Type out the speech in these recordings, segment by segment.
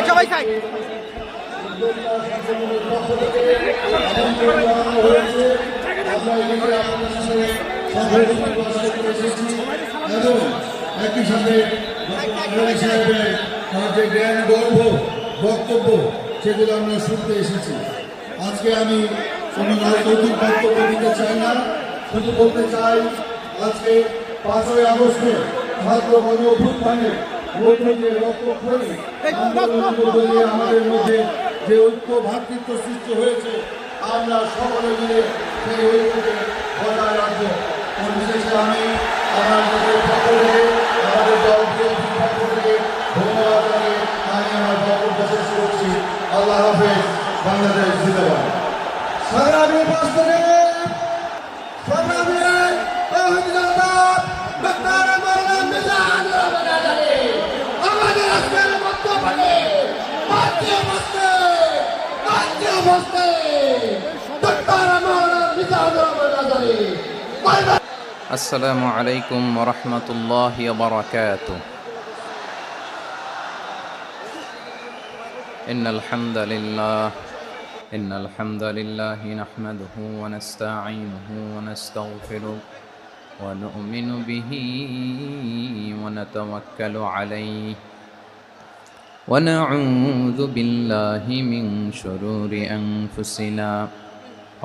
সবাই সাইড। একই সাথে যে জ্ঞান গর্ভ বক্তব্য সেগুলো আমরা শুনতে এসেছি। আজকে আমি কোনো রাজনৈতিক বক্তব্য দিতে চাই না, শুধু বলতে চাই আজকে 5ই আগস্টে ছাত্র গণ অভ্যুত্থানের মধ্যে যে রক্তক্ষয়ী আমাদের মধ্যে যে ঐক্য ভ্রাতৃত্ব সৃষ্টি হয়েছে, আমরা সকলে মিলে সেই ঐক্যকে বজায় রাখবো। পরিশেষে আমি আমাদের পক্ষ থেকে, আমাদের দলকে পক্ষ থেকে ধন্যবাদ জানিয়ে আমি আমার বক্তব্য শেষ করছি। আল্লাহ হাফেজ। বাংলাদেশ জিন্দাবাদ। সংগ্রামী বাস্তবে সংগ্রামী আমাদের আজকের বক্তব্যে আসসালামু আলাইকুম ওয়া রাহমাতুল্লাহি ওয়া বারাকাতুহু। ইন্নাল হামদালিল্লাহি নাহমাদুহু ওয়া নাস্তাঈনুহু ওয়া নাস্তাগফিরুহ ওয়া নু'মিনু বিহি ওয়া নাতাওয়াক্কালু আলাইহি ওয়া না'উযু বিল্লাহি মিন শুরুরি আনফুসিনা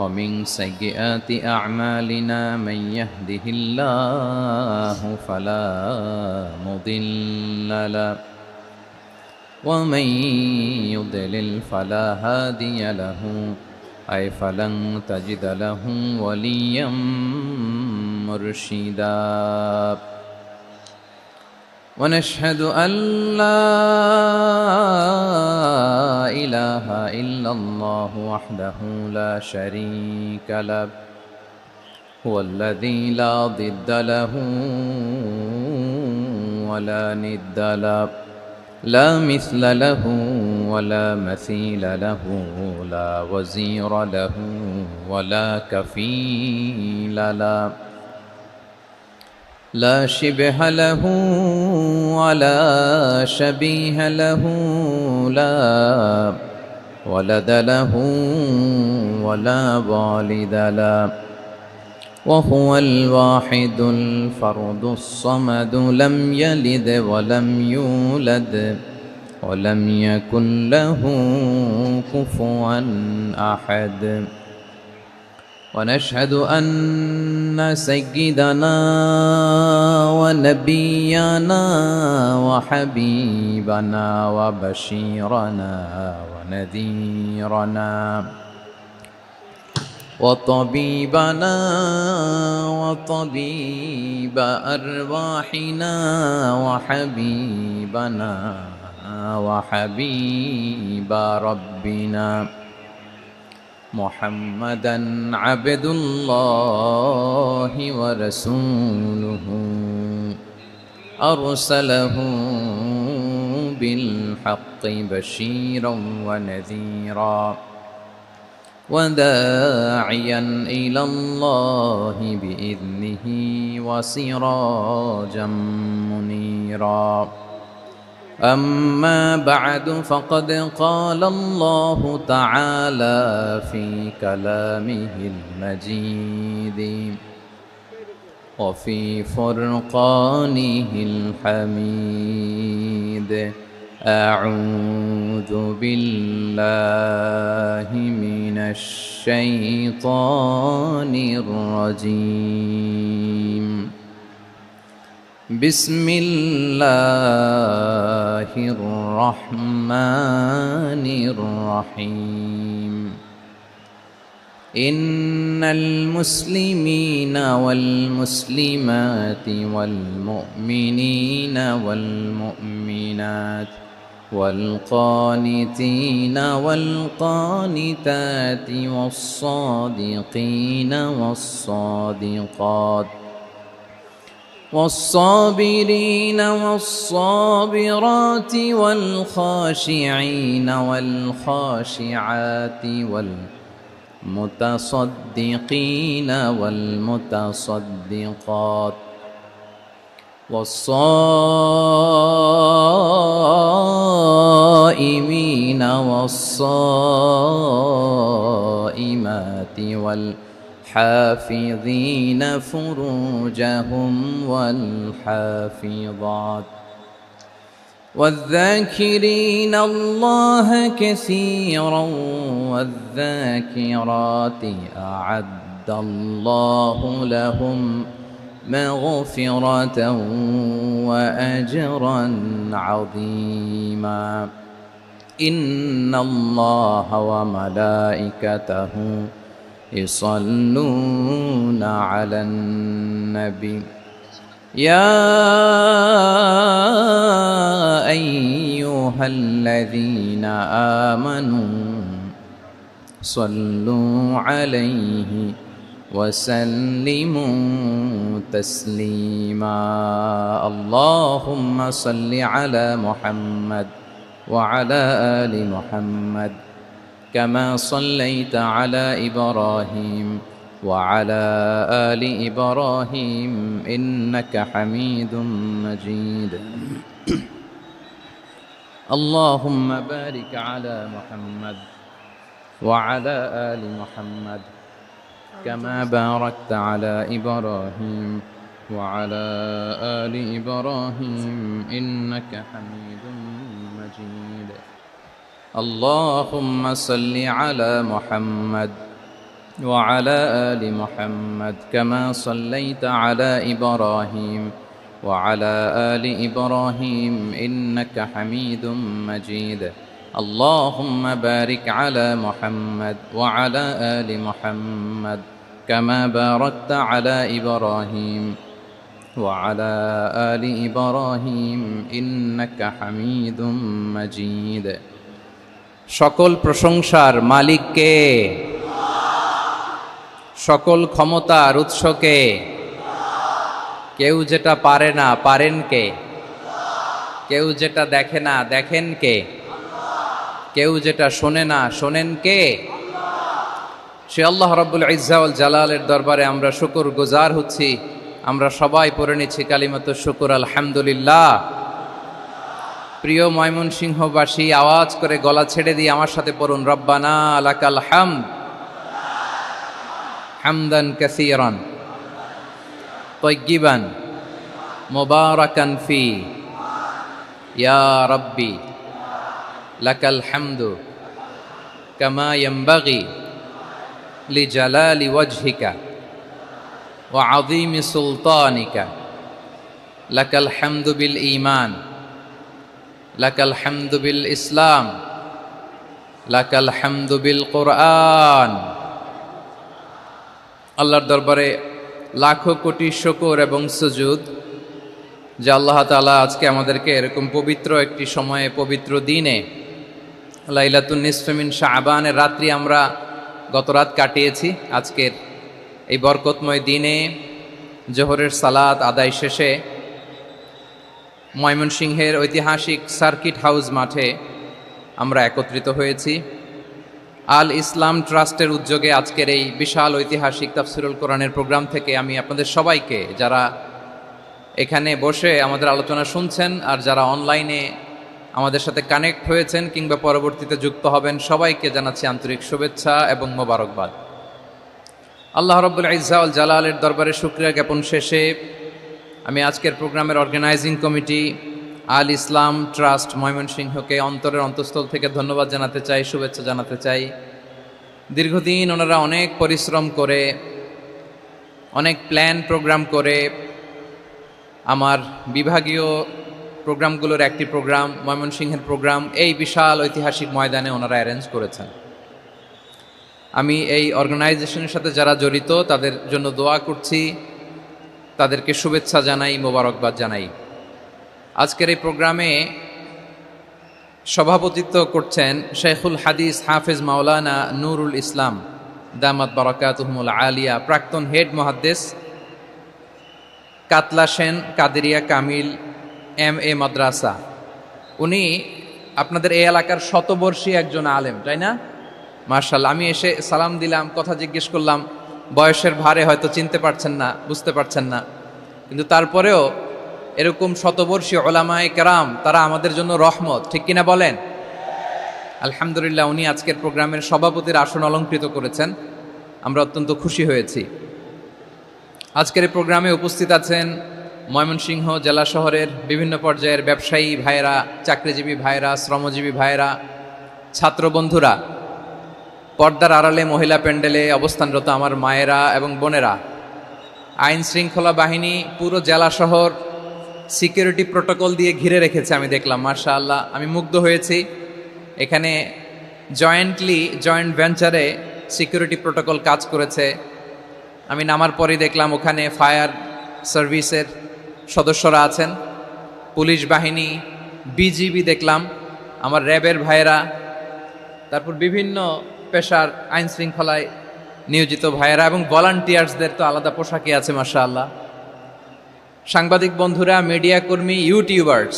ومن سيئات أعمالنا من يهده الله فلا مضل له ومن يضلل فلا هادي له أي فلن تجد له وليا مرشدا ونشهد أن لا إله إلا الله وحده لا شريك له هو الذي لا ضد له ولا ند له لا مثل له ولا مثيل له لا وزير له ولا كفيل له لا شبه له ولا شبيه له لا ولد له ولا والد له وهو الواحد الفرد الصمد لم يلد ولم يولد ولم يكن له كفوا أحد ونشهد أن سيدنا ونبينا وحبيبنا وبشيرنا ونذيرنا وطبيبنا وطبيب أرواحنا وحبيبنا وحبيب ربنا محمدًا عبد الله ورسوله أرسله بالحق بشيرا ونذيرا وداعيا إلى الله بإذنه وسراجا منيرا أما بعد فقد قال الله تعالى في كلامه المجيد وفي فرقانه الحميد أعوذ بالله من الشيطان الرجيم بسم الله الرحمن الرحيم إن المسلمين والمسلمات والمؤمنين والمؤمنات والقانتين والقانتات والصادقين والصادقات والصابرين والصابرات والخاشعين والخاشعات والمتصدقين والمتصدقات والصائمين والصائمات والحافظين فروجهم والحافظات والذاكرين الله كثيرا والذاكرات أعد الله لهم مغفرة وأجرا عظيما إن الله وملائكته يصلون على النبي يا أيها الذين آمنوا صلوا عليه وسلموا تسليما اللهم صل على محمد وعلى آل محمد كما صليت على إبراهيم وعلى آل إبراهيم إنك حميد مجيد اللهم بارك على محمد وعلى آل محمد كما باركت على إبراهيم وعلى آل إبراهيم إنك حميد مجيد اللهم صل على محمد وعلى آل محمد كما صليت على إبراهيم وعلى آل إبراهيم إنك حميد مجيد اللهم بارك على محمد وعلى آل محمد كما باركت على إبراهيم وعلى آل إبراهيم إنك حميد مجيد সকল প্রশংসার মালিক কে সকল ক্ষমতার উৎস কে কেউ যেটা পারে না পারেন কে কেউ যেটা দেখে না দেখেন কে কেউ যেটা শোনে না শোনেন কে সে আল্লাহ রাব্বুল ইজ্জা ওয়াল জালালের দরবারে আমরা শুকর গুজার হচ্ছি আমরা সবাই পড়ে নিচ্ছি কালিমাতু শুকর আলহামদুলিল্লাহ প্রিয় ময়মনসিংহবাসী আওয়াজ করে গলা ছেড়ে দিয়ে আমার সাথে পড়ুন রব্বানা লাকাল হামদ হামদান কাসীরান তাইয়্যিবান মুবারাকান ফি ইয়া রাব্বি লাকাল হামদু কামা ইয়ানবাগি লিজালালি ওয়াজহিকা ওয়া আযীমি সুলতানিকা লাকাল হামদু বিল ঈমান লাকাল হামদু বিল ইসলাম লাকাল হামদু বিল কুরআন আল্লাহর দরবারে লাখো কোটি শুকর এবং সুজুদ যে আল্লাহ তাআলা আজকে আমাদেরকে এরকম পবিত্র একটি সময়ে পবিত্র দিনে লাইলাতুন নিসফে মিন শাবানের রাত্রি আমরা গত রাত কাটিয়েছি আজকের এই বরকতময় দিনে জোহরের সালাত আদায় শেষে ময়মনসিংহের ঐতিহাসিক সার্কিট হাউস মাঠে আমরা একত্রিত হয়েছি আল ইসলাম ট্রাস্টের উদ্যোগে আজকের এই বিশাল ঐতিহাসিক তাফসিরুল কোরআনের প্রোগ্রাম থেকে আমি আপনাদের সবাইকে যারা এখানে বসে আমাদের আলোচনা শুনছেন আর যারা অনলাইনে আমাদের সাথে কানেক্ট হয়েছেন কিংবা পরবর্তীতে যুক্ত হবেন সবাইকে জানাচ্ছি আন্তরিক শুভেচ্ছা এবং মোবারকবাদ আল্লাহ রাব্বুল ইজ্জা ওয়াল জালালের দরবারে শুকরিয়া জ্ঞাপন শেষে আমি আজকের প্রোগ্রামের অর্গানাইজিং কমিটি আল ইসলাম ট্রাস্ট ময়মনসিংহকে অন্তরের অন্তঃস্থল থেকে ধন্যবাদ জানাতে চাই শুভেচ্ছা জানাতে চাই দীর্ঘদিন ওনারা অনেক পরিশ্রম করে অনেক প্ল্যান প্রোগ্রাম করে আমার বিভাগীয় প্রোগ্রামগুলোর একটি প্রোগ্রাম ময়মনসিংহের প্রোগ্রাম এই বিশাল ঐতিহাসিক ময়দানে ওনারা অ্যারেঞ্জ করেছেন আমি এই অর্গানাইজেশনের সাথে যারা জড়িত তাদের জন্য দোয়া করছি তাদেরকে শুভেচ্ছা জানাই মোবারকবাদ জানাই আজকের এই প্রোগ্রামে সভাপতিত্ব করছেন শেখুল হাদিস হাফেজ মাওলানা নুরুল ইসলাম দামাত বারাকাতুহুমুল আলিয়া প্রাক্তন হেড মুহাদ্দিস কাতলা সেন কাদেরিয়া কামিল MA মাদ্রাসা উনি আপনাদের এই এলাকার শতবর্ষী একজন আলেম তাই না মাশাআল্লাহ আমি এসে সালাম দিলাম কথা জিজ্ঞেস করলাম বয়সের ভারে হয়তো চিনতে পারছেন না বুঝতে পারছেন না কিন্তু তারপরেও এরকম শতবর্ষী ওলামায়ে কেরাম, তারা আমাদের জন্য রহমত, ঠিক কিনা বলেন? আলহামদুলিল্লাহ, উনি আজকের প্রোগ্রামের সভাপতির আসন অলঙ্কৃত করেছেন, আমরা অত্যন্ত খুশি হয়েছি। আজকের এই প্রোগ্রামে উপস্থিত আছেন ময়মনসিংহ জেলা শহরের বিভিন্ন পর্যায়ের ব্যবসায়ী ভাইয়েরা, চাকরিজীবী ভাইয়েরা, শ্রমজীবী ভাইয়েরা, ছাত্র বন্ধুরা, পর্দার আড়ালে মহিলা প্যান্ডেলে অবস্থানরত আমার মায়েরা এবং বোনেরা, আইন শৃঙ্খলা বাহিনী পুরো জেলা শহর সিকিউরিটি প্রোটোকল দিয়ে ঘিরে রেখেছে, আমি দেখলাম, মাশাআল্লাহ, আমি মুগ্ধ হয়েছি। এখানে জয়েন্ট ভেঞ্চারে সিকিউরিটি প্রোটোকল কাজ করেছে। আমি নামার পরই দেখলাম ওখানে ফায়ার সার্ভিসের সদস্যরা আছেন, পুলিশ বাহিনী, বিজিবি দেখলাম, আমার র্যাবের ভাইয়েরা, তারপর বিভিন্ন পেশার আইন শৃঙ্খলায় নিয়োজিত ভাইয়েরা এবং ভলান্টিয়ার্সদের তো আলাদা পোশাকই আছে, মাশাআল্লাহ। সাংবাদিক বন্ধুরা, মিডিয়া কর্মী, ইউটিউবার্স,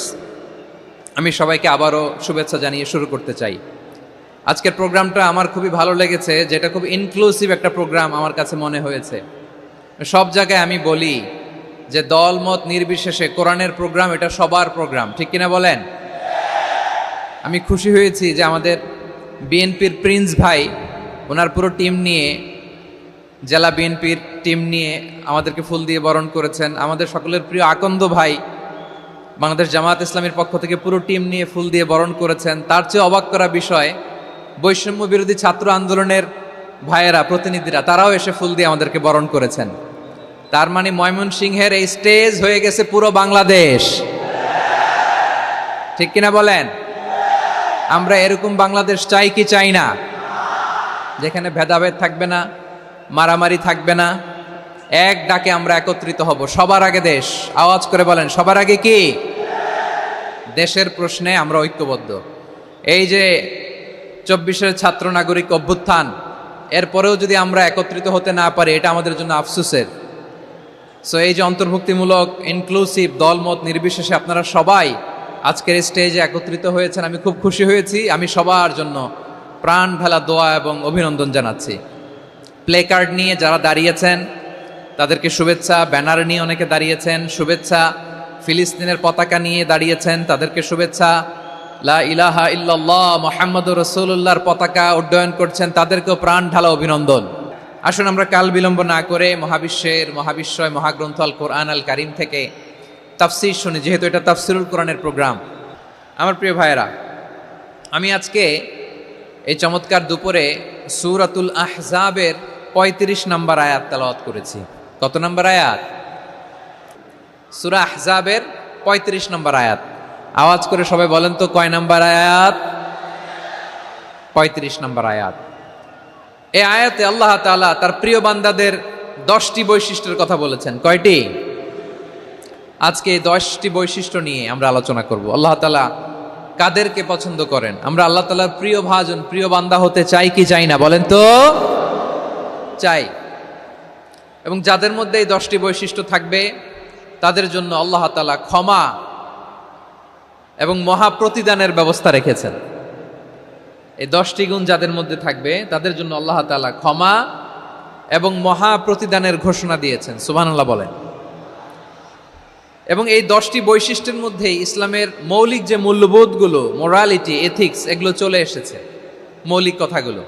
আমি সবাইকে আবারও শুভেচ্ছা জানিয়ে শুরু করতে চাই। আজকের প্রোগ্রামটা আমার খুবই ভালো লেগেছে, যেটা খুব ইনক্লুসিভ একটা প্রোগ্রাম আমার কাছে মনে হয়েছে। সব জায়গায় আমি বলি যে দল মত নির্বিশেষে কোরআনের প্রোগ্রাম এটা সবার প্রোগ্রাম, ঠিক কিনা বলেন? আমি খুশি হয়েছি যে আমাদের বিএনপির প্রিন্স ভাই ওনার পুরো টিম নিয়ে, জেলা বিএনপির টিম নিয়ে আমাদেরকে ফুল দিয়ে বরণ করেছেন। আমাদের সকলের প্রিয় আকন্দ ভাই বাংলাদেশ জামায়াত ইসলামীর পক্ষ থেকে পুরো টিম নিয়ে ফুল দিয়ে বরণ করেছেন। তার চেয়ে অবাক করা বিষয়, বৈষম্য বিরোধী ছাত্র আন্দোলনের ভাইয়েরা, প্রতিনিধিরা, তারাও এসে ফুল দিয়ে আমাদেরকে বরণ করেছেন। তার মানে ময়মনসিংহের এই স্টেজ হয়ে গেছে পুরো বাংলাদেশ, ঠিক কিনা বলেন? আমরা এরকম বাংলাদেশ চাই কি চাই না? যেখানে ভেদাভেদ থাকবে না, মারামারি থাকবে না, এক ডাকে আমরা একত্রিত হব। সবার আগে দেশ, আওয়াজ করে বলেন, সবার আগে কি? দেশের প্রশ্নে আমরা ঐক্যবদ্ধ। এই যে 24-এর ছাত্র নাগরিক অভ্যুত্থান, এরপরেও যদি আমরা একত্রিত হতে না পারি, এটা আমাদের জন্য আফসোসের। সো এই যে অন্তর্ভুক্তিমূলক ইনক্লুসিভ দলমত নির্বিশেষে আপনারা সবাই আজকের স্টেজে একত্রিত হয়েছেন, আমি খুব খুশি হয়েছি। আমি সবার জন্য প্রাণ ঢালা দোয়া এবং অভিনন্দন জানাচ্ছি। প্লে কার্ড নিয়ে যারা দাঁড়িয়েছেন তাদেরকে শুভেচ্ছা, ব্যানার নিয়ে অনেকে দাঁড়িয়েছেন, শুভেচ্ছা, ফিলিস্তিনের পতাকা নিয়ে দাঁড়িয়েছেন, তাদেরকে শুভেচ্ছা, লা ইলাহা ইল্লাল্লাহ মুহাম্মাদুর রাসূলুল্লাহর পতাকা উড্ডয়ন করছেন, তাদেরকেও প্রাণ ঢালা অভিনন্দন। আসুন আমরা কাল বিলম্ব না করে মহাবিশ্বয় মহাগ্রন্থ আল কোরআন আল কারীম থেকে তাফসীর শুনি, যেহেতু এটা তাফসীরুল কোরআনের প্রোগ্রাম। আমার প্রিয় ভাইয়েরা, আমি আজকে এই চমৎকার দুপুরে সূরাতুল আহজাবের 35 নম্বর আয়াত তেলাওয়াত করেছি। কত নম্বর আয়াত? সূরা আহজাবের 35 নম্বর আয়াত। আওয়াজ করে সবাই বলেন তো, কয় নম্বর আয়াত? 35 নম্বর আয়াত। এই আয়াতে আল্লাহ তাআলা তার প্রিয় বান্দাদের 10টি বৈশিষ্ট্যের কথা বলেছেন। কয়টি? আজকে এই 10টি বৈশিষ্ট্য নিয়ে আমরা আলোচনা করব। আল্লাহ তাআলা কাদেরকে পছন্দ করেন? আমরা আল্লাহ তাআলার প্রিয় ভাজন, প্রিয় বান্দা হতে চাই কি চাই না? বলেন তো। চাই। এবং যাদের মধ্যে এই 10টি বৈশিষ্ট্য থাকবে তাদের জন্য আল্লাহ তাআলা ক্ষমা এবং মহা প্রতিদানের ব্যবস্থা রেখেছেন। এই 10টি গুণ যাদের মধ্যে থাকবে তাদের জন্য আল্লাহ তাআলা ক্ষমা এবং মহা প্রতিদানের ঘোষণা দিয়েছেন। সুবহানাল্লাহ বলেন। এবং এই 10টি বৈশিষ্ট্যের মধ্যেই ইসলামের মৌলিক যে মূল্যবোধগুলো, মোরালিটি, এথিক্স, এগুলো চলে এসেছে। মৌলিক কথাগুলো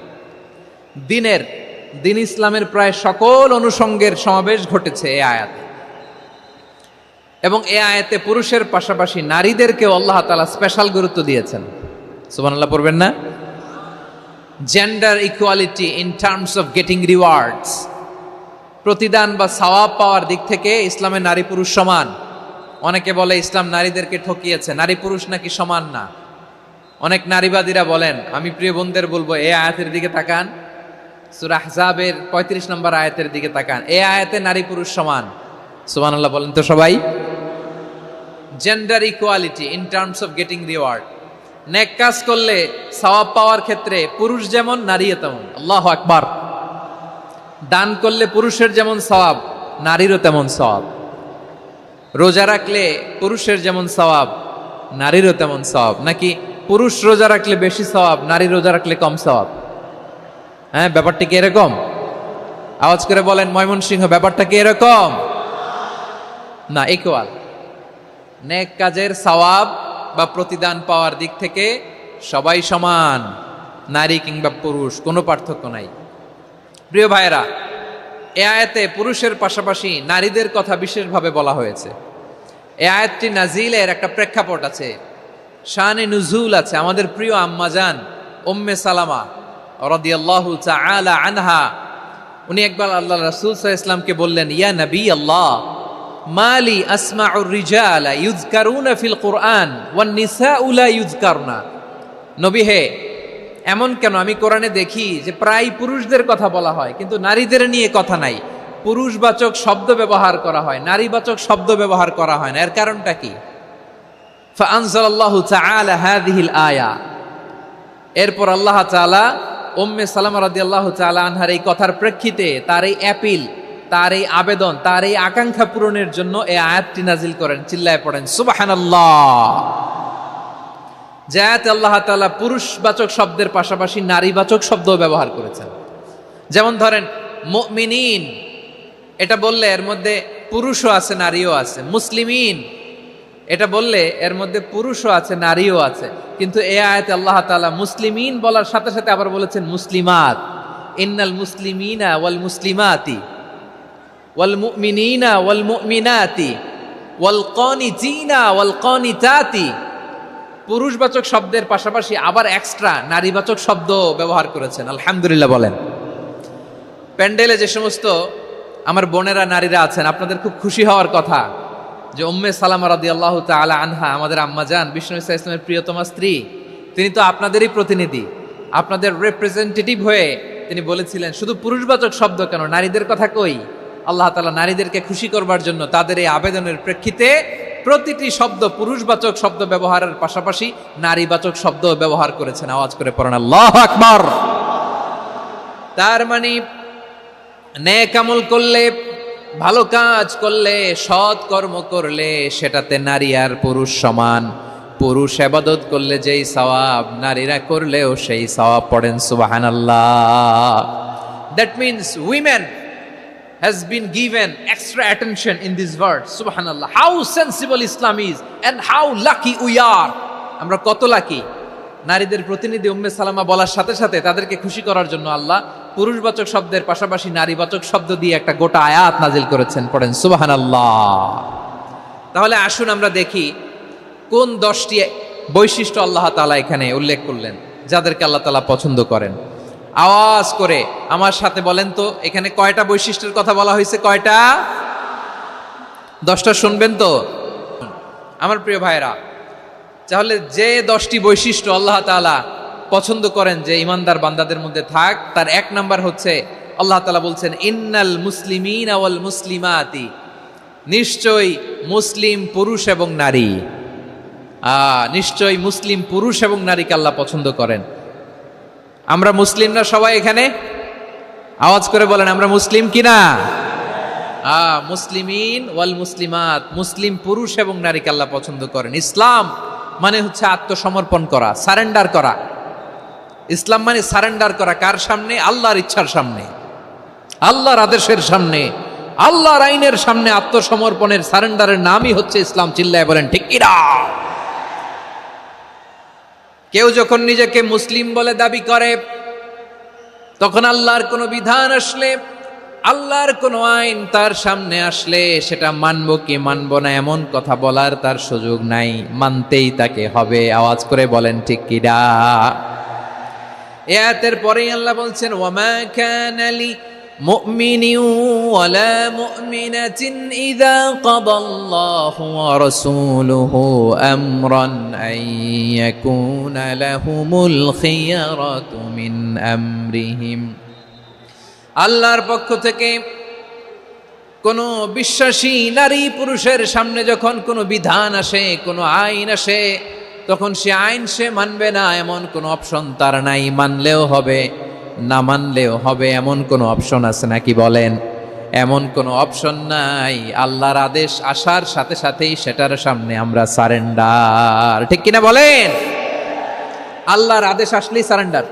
দিন ইসলামের প্রায় সকল অনুষঙ্গের সমাবেশ ঘটেছে এই আয়াতে। এবং এই আয়াতে পুরুষের পাশাপাশি নারীদেরকেও আল্লাহ তাআলা স্পেশাল গুরুত্ব দিয়েছেন। সুবহানাল্লাহ পড়বেন না? Gender equality in terms of getting rewards, প্রতিদান বা সওয়াব পাওয়ার দিক থেকে ইসলামে নারী পুরুষ সমান। অনেকে বলে ইসলাম নারীদেরকে ঠকিয়েছে, নারী পুরুষ নাকি সমান না। অনেক নারীবাদীরা বলেন, আমি প্রিয় বোনদের বলবো, এই আয়াতের দিকে তাকান, সূরা আহজাবের 35 নম্বর আয়াতের দিকে তাকান। এই আয়াতে নারী পুরুষ সমান। সুবহানাল্লাহ বলেন তো সবাই। Gender equality in terms of getting reward, নেক কাজ করলে সওয়াব পাওয়ার ক্ষেত্রে পুরুষ যেমন নারীও তেমন। আল্লাহু আকবার। দান করলে পুরুষের যেমন সওয়াব, নারীরও তেমন সওয়াব। রোজা রাখলে পুরুষের যেমন সওয়াব, নারীরও তেমন সওয়াব। নাকি পুরুষ রোজা রাখলে বেশি সওয়াব, নারী রোজা রাখলে কম সওয়াব? হ্যাঁ, ব্যাপারটা কি এরকম? আওয়াজ করে বলেন ময়মনসিংহ, ব্যাপারটা কি এরকম? না, ইকুয়াল। নেক কাজের সওয়াব বা প্রতিদান পাওয়ার দিক থেকে সবাই সমান, নারী কিংবা পুরুষ কোনো পার্থক্য নাই। প্রিয় ভাইয়েরা, এ আয়াতে পুরুষের পাশাপাশি নারীদের কথা বিশেষভাবে বলা হয়েছে। এ আয়াতটি নাজিলের একটা প্রেক্ষাপট আছে, শানে নুজুল আছে। আমাদের প্রিয় আম্মাজান উম্মে সালামা রাদিয়াল্লাহু তাআলা আনহা, উনি একবার আল্লাহ রাসূল সাল্লাল্লাহু আলাইহি ওয়াসাল্লামকে বললেন, ইয়া নবী আল্লাহ, মালি আসমাউর রিজালা ইউযকারুনা ফিল কুরআন ওয়ান নিসাউ লা ইউযকারনা। নবী হে, এমন কেন আমি কোরআনে দেখি যে প্রায় পুরুষদের কথা বলা হয় কিন্তু নারীদের নিয়ে কথা নাই, পুরুষবাচক শব্দ ব্যবহার করা হয়, নারীবাচক শব্দ ব্যবহার করা হয় না, এর কারণটা কি? ফাআনজালাল্লাহু তাআলা হাযিহিল আয়া। এরপর আল্লাহ তাআলা উম্মে সালামা রাদিয়াল্লাহু তাআলা আনহার এই কথার প্রেক্ষিতে, তার এই অ্যাপিল, তার এই আবেদন, তার এই আকাঙ্ক্ষা পূরণের জন্য এই আয়াতটি নাজিল করেন। চিল্লায় পড়েন সুবহানাল্লাহ। যে আয়াতে আল্লাহ তাআলা পুরুষবাচক শব্দের পাশাপাশি নারীবাচক শব্দও ব্যবহার করেছেন। যেমন ধরেন মুমিনিন, এটা বললে এর মধ্যে পুরুষও আছে নারীও আছে। মুসলিমিন, এটা বললে এর মধ্যে পুরুষও আছে নারীও আছে। কিন্তু এই আয়াতে আল্লাহ তাআলা মুসলিমিন বলার সাথে সাথে আবার বলেছেন মুসলিমাত। ইন্নাল মুসলিমিনা ওয়াল মুসলিমাতি ওয়াল মুমিনিনা ওয়াল মুমিনাতি ওয়াল কানিতিনা ওয়াল কানিতাতি। পুরুষবাচক শব্দের পাশাপাশি আবার এক্সট্রা নারীবাচক শব্দ ব্যবহার করেছেন। আলহামদুলিল্লাহ বলেন। প্যান্ডেলে যে সমস্ত আমার বোনেরা নারীরা আছেন, আপনাদের খুব খুশি হওয়ার কথা যে উম্মে সালামা রাদিয়াল্লাহু তাআলা আনহা, আমাদের আম্মাজান বিষ্ণু ইসা ইসলামের প্রিয়তমা স্ত্রী, তিনি তো আপনাদেরই প্রতিনিধি, আপনাদের রিপ্রেজেন্টেটিভ হয়ে তিনি বলেছিলেন শুধু পুরুষবাচক শব্দ কেন, নারীদের কথা কই। আল্লাহ তাআলা নারীদেরকে খুশি করবার জন্য তাদের এই আবেদনের প্রেক্ষিতে প্রতিটি শব্দ পুরুষবাচক শব্দ ব্যবহারের পাশাপাশি নারীবাচক শব্দ ব্যবহার করেছেন। আওয়াজ করে পড়েন আল্লাহু আকবার। তার মানে নেক আমল করলে, ভালো কাজ করলে, সৎ কর্ম করলে সেটাতে নারী আর পুরুষ সমান। পুরুষ ইবাদত করলে যেই সওয়াব, নারীরা করলেও সেই সওয়াব। পড়েন সুবহানাল্লাহ। That means women has been given extra attention in this verse. Subhanallah. How sensible Islam is and how lucky we are. আমরা কত লাকি। নারীদের প্রতিনিধি উম্মে সালামা বলার সাথে সাথে তাদেরকে খুশি করার জন্য আল্লাহ পুরুষবাচক শব্দের পাশাপাশি নারীবাচক শব্দ দিয়ে একটা গোটা আয়াত নাজিল করেছেন। পড়েন সুবহানাল্লাহ। তাহলে আসুন আমরা দেখি কোন 10টি বৈশিষ্ট্য আল্লাহ তাআলা এখানে উল্লেখ করলেন যাদেরকে আল্লাহ তাআলা পছন্দ করেন। আওয়াজ করে আমার সাথে বলেন তো, এখানে কয়টা বৈশিষ্ট্যের কথা বলা হয়েছে? কয়টা? 10টা শুনবেন তো আমার প্রিয় ভাইরা। তাহলে যে 10টি বৈশিষ্ট্য আল্লাহ তাআলা পছন্দ করেন যে ইমানদার বান্দাদের মধ্যে থাক, তার 1 নাম্বার হচ্ছে আল্লাহ তাআলা বলছেন ইন্নাল মুসলিমিনা ওয়াল মুসলিমাতি, নিশ্চয়ই মুসলিম পুরুষ এবং নারী। নিশ্চয়ই মুসলিম পুরুষ এবং নারীকে আল্লাহ পছন্দ করেন। আমরা মুসলিম না সবাই এখানে? আওয়াজ করে বলেন আমরা মুসলিম কিনা? মুসলিমিন ওয়াল মুসলিমাত, মুসলিম পুরুষ এবং নারীকে আল্লাহ পছন্দ করেন। ইসলাম মানে হচ্ছে আত্মসমর্পণ করা, সারেন্ডার করা। ইসলাম মানে সারেন্ডার করা কার সামনে? আল্লাহর ইচ্ছার সামনে, আল্লাহর আদেশের সামনে, আল্লাহর আইনের সামনে আত্মসমর্পণের সারেন্ডারের নামই হচ্ছে ইসলাম। চিল্লায় বলেন ঠিক কিনা? কেউ যখন নিজেকে মুসলিম বলে দাবি করে, তখন আল্লাহর কোনো বিধান আসলে, আল্লাহর কোনো আইন তার সামনে আসলে সেটা মানবো কি মানবো না এমন কথা বলার তার সুযোগ নাই, মানতেই তাকে হবে। আওয়াজ করে বলেন ঠিক কিনা? এই আয়াতের পরেই আল্লাহ বলছেন ওয়ামা কানা লি মুমিনিন ওয়ালা মুমিনাতিন ইযা কাদাল্লাহু ওয়া রাসূলুহু আমরান আন ইয়াকুনা লাহুমুল খিয়ারাতু মিন আমরিহিম। আল্লাহর পক্ষ থেকে কোনো বিশ্বাসী নারী পুরুষের সামনে যখন কোনো বিধান আসে, কোনো আইন আসে, তখন সে আইন সে মানবে না এমন কোনো অপশন তার নাই। মানলেও হবে, না মানলেও হবে এমন কোনো অপশন আছে নাকি বলেন? এমন কোনো অপশন নাই। আল্লাহর আদেশ আসার সাথে সাথেই সেটার সামনে আমরা সারেন্ডার। ঠিক কিনা বলেন? আল্লাহর আদেশ আসলেই সারেন্ডার,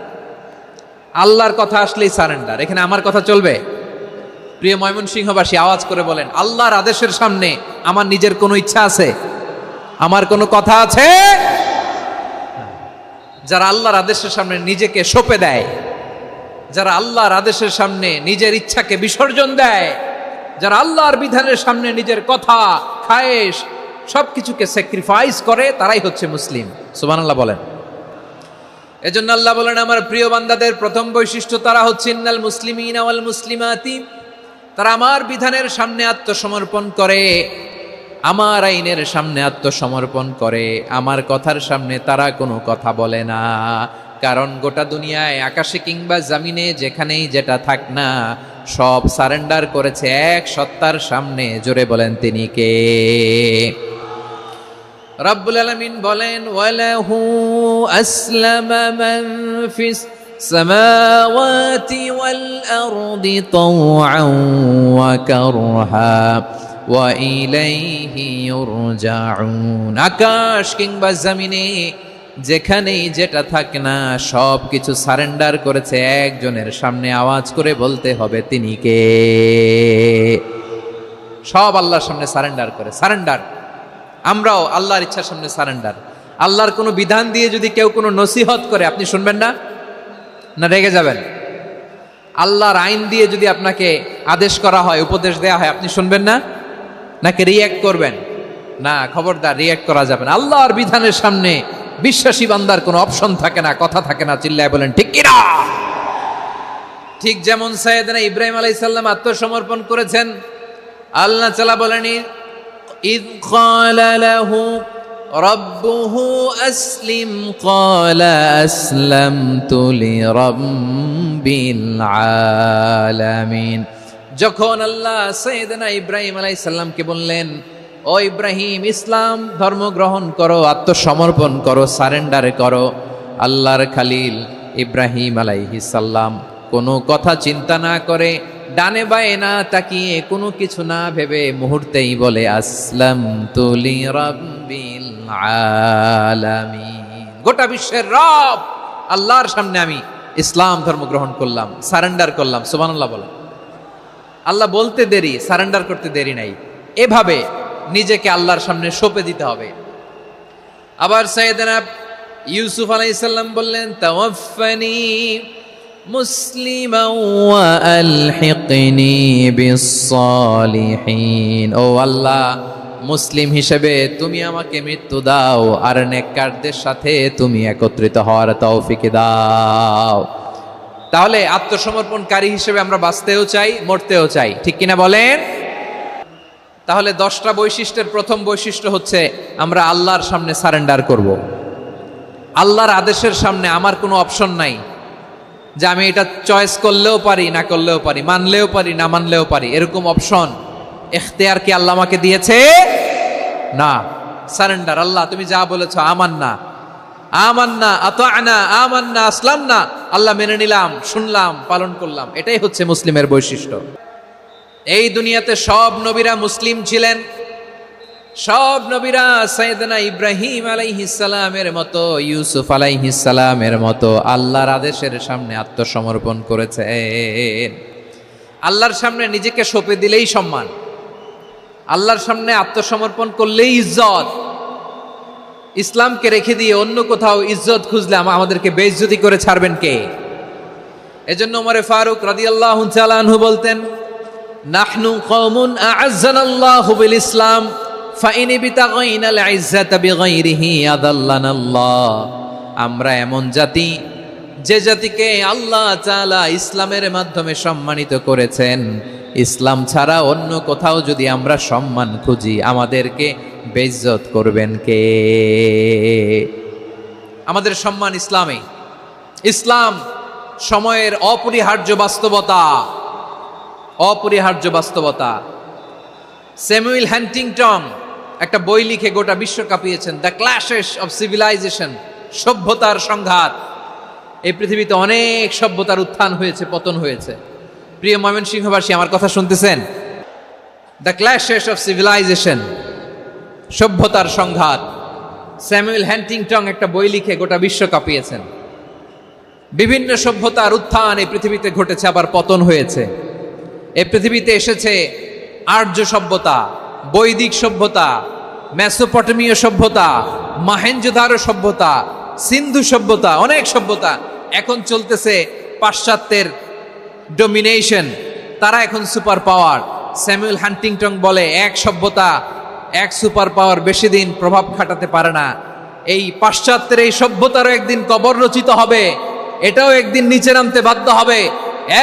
আল্লাহর কথা আসলেই সারেন্ডার। এখানে আমার কথা চলবে? প্রিয় ময়মনসিংহবাসী আওয়াজ করে বলেন আল্লাহর আদেশের সামনে আমার নিজের কোনো ইচ্ছা আছে? আমার কোনো কথা আছে? যারা আল্লাহর আদেশের সামনে নিজেকে সঁপে দেয়, যারা আল্লাহর আদেশের সামনে নিজের ইচ্ছাকে বিসর্জন দেয়, যারা আল্লাহর বিধানের সামনে নিজের কথা, খায়েশ সবকিছুকে স্যাক্রিফাইস করে, তারাই হচ্ছে মুসলিম। সুবহানাল্লাহ বলেন। এজন্য আল্লাহ বলেন, আমার প্রিয় বান্দাদের প্রথম বৈশিষ্ট্য তারা হচ্ছে ইন্নাল মুসলিমিনা ওয়াল মুসলিমাতি, তারা আমার বিধানের সামনে আত্মসমর্পণ করে, আমার আইনের সামনে আত্মসমর্পণ করে, আমার কথার সামনে তারা কোনো কথা বলে না। কারণ গোটা দুনিয়ায় আকাশে কিংবা জমিনে যেখানেই যেটা থাক না, সব সারেন্ডার করেছে এক সত্তার সামনে। জোরে বলেন তিনি কে? রব্বুল আলামিন বলেন, ওয়ালাহু আসলামা মান ফিস সামাওয়াতি ওয়াল আরদি তাওআন ওয়া কারহা ওয়া ইলাইহি ইউরজাউন। আকাশ কিংবা জমিনে যেখানেই যেটা থাকে না, সব কিছু সারেন্ডার করেছে একজনের সামনে। আওয়াজ করে বলতে হবে তিনি কে? সব আল্লাহর সামনে সারেন্ডার করে। সারেন্ডার। আমরাও আল্লাহর ইচ্ছার সামনে সারেন্ডার। আল্লাহর কোনো বিধান দিয়ে যদি কেউ কোনো নসিহত করে, আপনি শুনবেন না? না রেগে যাবেন? আল্লাহর আইন দিয়ে যদি আপনাকে আদেশ করা হয়, উপদেশ দেয়া হয়, আপনি শুনবেন না? নাকি রিয়্যাক্ট করবেন? না, খবরদার, রিয়্যাক্ট করা যাবে না। আল্লাহর বিধানের সামনে বিশ্বাসী বান্দার কোনো অপশন থাকে না, কথা থাকে না। চিল্লায় বলেন ঠিক কিনা? ঠিক যেমন সাইয়েদনা ইব্রাহিম আলাইহিস সালাম আত্মসমর্পণ করেছেন। আল্লাহ তাআলা বলেন, ইয ক্বালা লাহু রাব্বুহু আসলিম ক্বালা আসলামতু লিরাব্বিল আলামিন। যখন আল্লাহ সাইয়েদনা ইব্রাহিম আলাইহিস সালামকে বললেন, ও ইব্রাহিম, ইসলাম ধর্ম গ্রহণ করো, আত্মসমর্পণ করো, সারেন্ডার করো, আল্লাহর খালিল ইব্রাহিম আলাইহিস সালাম কোনো কথা চিন্তা না করে, ডানে বায়ে না তাকিয়ে, কোনো কিছু না ভেবে মুহূর্তেই বলে, আসলামতু লিরাব্বিল আলামিন। গোটা বিশ্বের রব আল্লাহর সামনে আমি ইসলাম ধর্ম গ্রহণ করলাম, সারেন্ডার করলাম। সুবহানাল্লাহ বলে। আল্লাহ বলতে দেরি, সারেন্ডার করতে দেরি নাই। এভাবে নিজেকে আল্লাহর সামনে সঁপে দিতে হবে। আবার সাইয়েদনা ইউসুফ আলাইহিস সালাম বললেন, তাওয়াফফানি মুসলিমান ওয়া আলহিকনি বিস-সালিহিন। ও আল্লাহ, মুসলিম হিসেবে তুমি আমাকে মৃত্যু দাও, আর নেককারদের সাথে তুমি একত্রিত হওয়ার তৌফিক দাও। তাহলে আত্মসমর্পণকারী হিসেবে আমরা বাঁচতেও চাই, মরতেও চাই। ঠিক কিনা বলেন? তাহলে 10টা বৈশিষ্ট্যের প্রথম বৈশিষ্ট্য হচ্ছে আমরা আল্লাহর সামনে সারেন্ডার করব। আল্লাহর আদেশের সামনে আমার কোনো অপশন নাই যে আমি এটা চয়েস করলেও পারি, না করলেও পারি, মানলেও পারি, না মানলেও পারি। এরকম অপশন, এখতিয়ার কি আল্লাহ আমাকে দিয়েছে? না। সারেন্ডার। আল্লাহ তুমি যা বলেছো, আমান্না আমান্না আতা'না আমান্না আসলামনা, আল্লাহ মেনে নিলাম, শুনলাম, পালন করলাম। এটাই হচ্ছে মুসলিমের বৈশিষ্ট্য। এই দুনিয়াতে সব নবীরা মুসলিম ছিলেন। সব নবীরা সাইয়েদনা ইব্রাহিম আলাইহিস সালামের মতো, ইউসুফ আলাইহিস সালামের মতো আল্লাহর আদেশের সামনে আত্মসমর্পণ করেছেন। আল্লাহর সামনে নিজেকে সঁপে দিলেই সম্মান, আল্লাহর সামনে আত্মসমর্পণ করলেই ইজ্জত। ইসলামকে রেখে দিয়ে অন্য কোথাও ইজ্জত খুঁজলে আমাদেরকে বেইজ্জতি করে ছাড়বেন কে? এজন্য ওমরে ফারুক রাদিয়াল্লাহু তাআলা আনহু বলতেন, নাহনু কওমুন আ'আজ্জানাল্লাহু বিল ইসলাম ফাইন বিতাগাইনাল ইজ্জাতা বিগাইরিহি আদাল্লানাল্লাহ। আমরা এমন জাতি, যে জাতিকে আল্লাহ তাআলা ইসলামের মাধ্যমে সম্মানিত করেছেন। ইসলাম ছাড়া অন্য কোথাও যদি আমরা সম্মান খুঁজি, আমাদেরকে বেইজ্জত করবেন কে? আমাদের সম্মান ইসলামে। ইসলাম সময়ের অপরিহার্য বাস্তবতা, অপরিহার্য বাস্তবতা। স্যামুয়েল হান্টিংটন একটা বই লিখে গোটা বিশ্ব কাঁপিয়েছেন, দ্য ক্ল্যাশেস অফ সিভিলাইজেশন, সভ্যতার সংঘাত। এই পৃথিবীতে অনেক সভ্যতার উত্থান হয়েছে, পতন হয়েছে। প্রিয় ময়মনসিংহবাসী, আমার কথা শুনতেছেন? দ্য ক্ল্যাশেস অফ সিভিলাইজেশন, সভ্যতার সংঘাত। স্যামুয়েল হান্টিংটন একটা বই লিখে গোটা বিশ্ব কাঁপিয়েছেন। বিভিন্ন সভ্যতার উত্থান এই পৃথিবীতে ঘটেছে, আবার পতন হয়েছে। এই পৃথিবীতে এসেছে আর্য সভ্যতা, বৈদিক সভ্যতা, মেসোপটেমীয় সভ্যতা, মহেঞ্জোদারো সভ্যতা, সিন্ধু সভ্যতা, অনেক সভ্যতা। এখন চলতেছে পাশ্চাত্যের ডোমিনেশন, তারা এখন সুপার পাওয়ার। স্যামুয়েল হান্টিংটন বলে এক সভ্যতা, এক সুপার পাওয়ার বেশি দিন প্রভাব খাটাতে পারে না। এই পাশ্চাত্যের এই সভ্যতারও একদিন কবর রচিত হবে, এটাও একদিন নিচে নামতে বাধ্য হবে।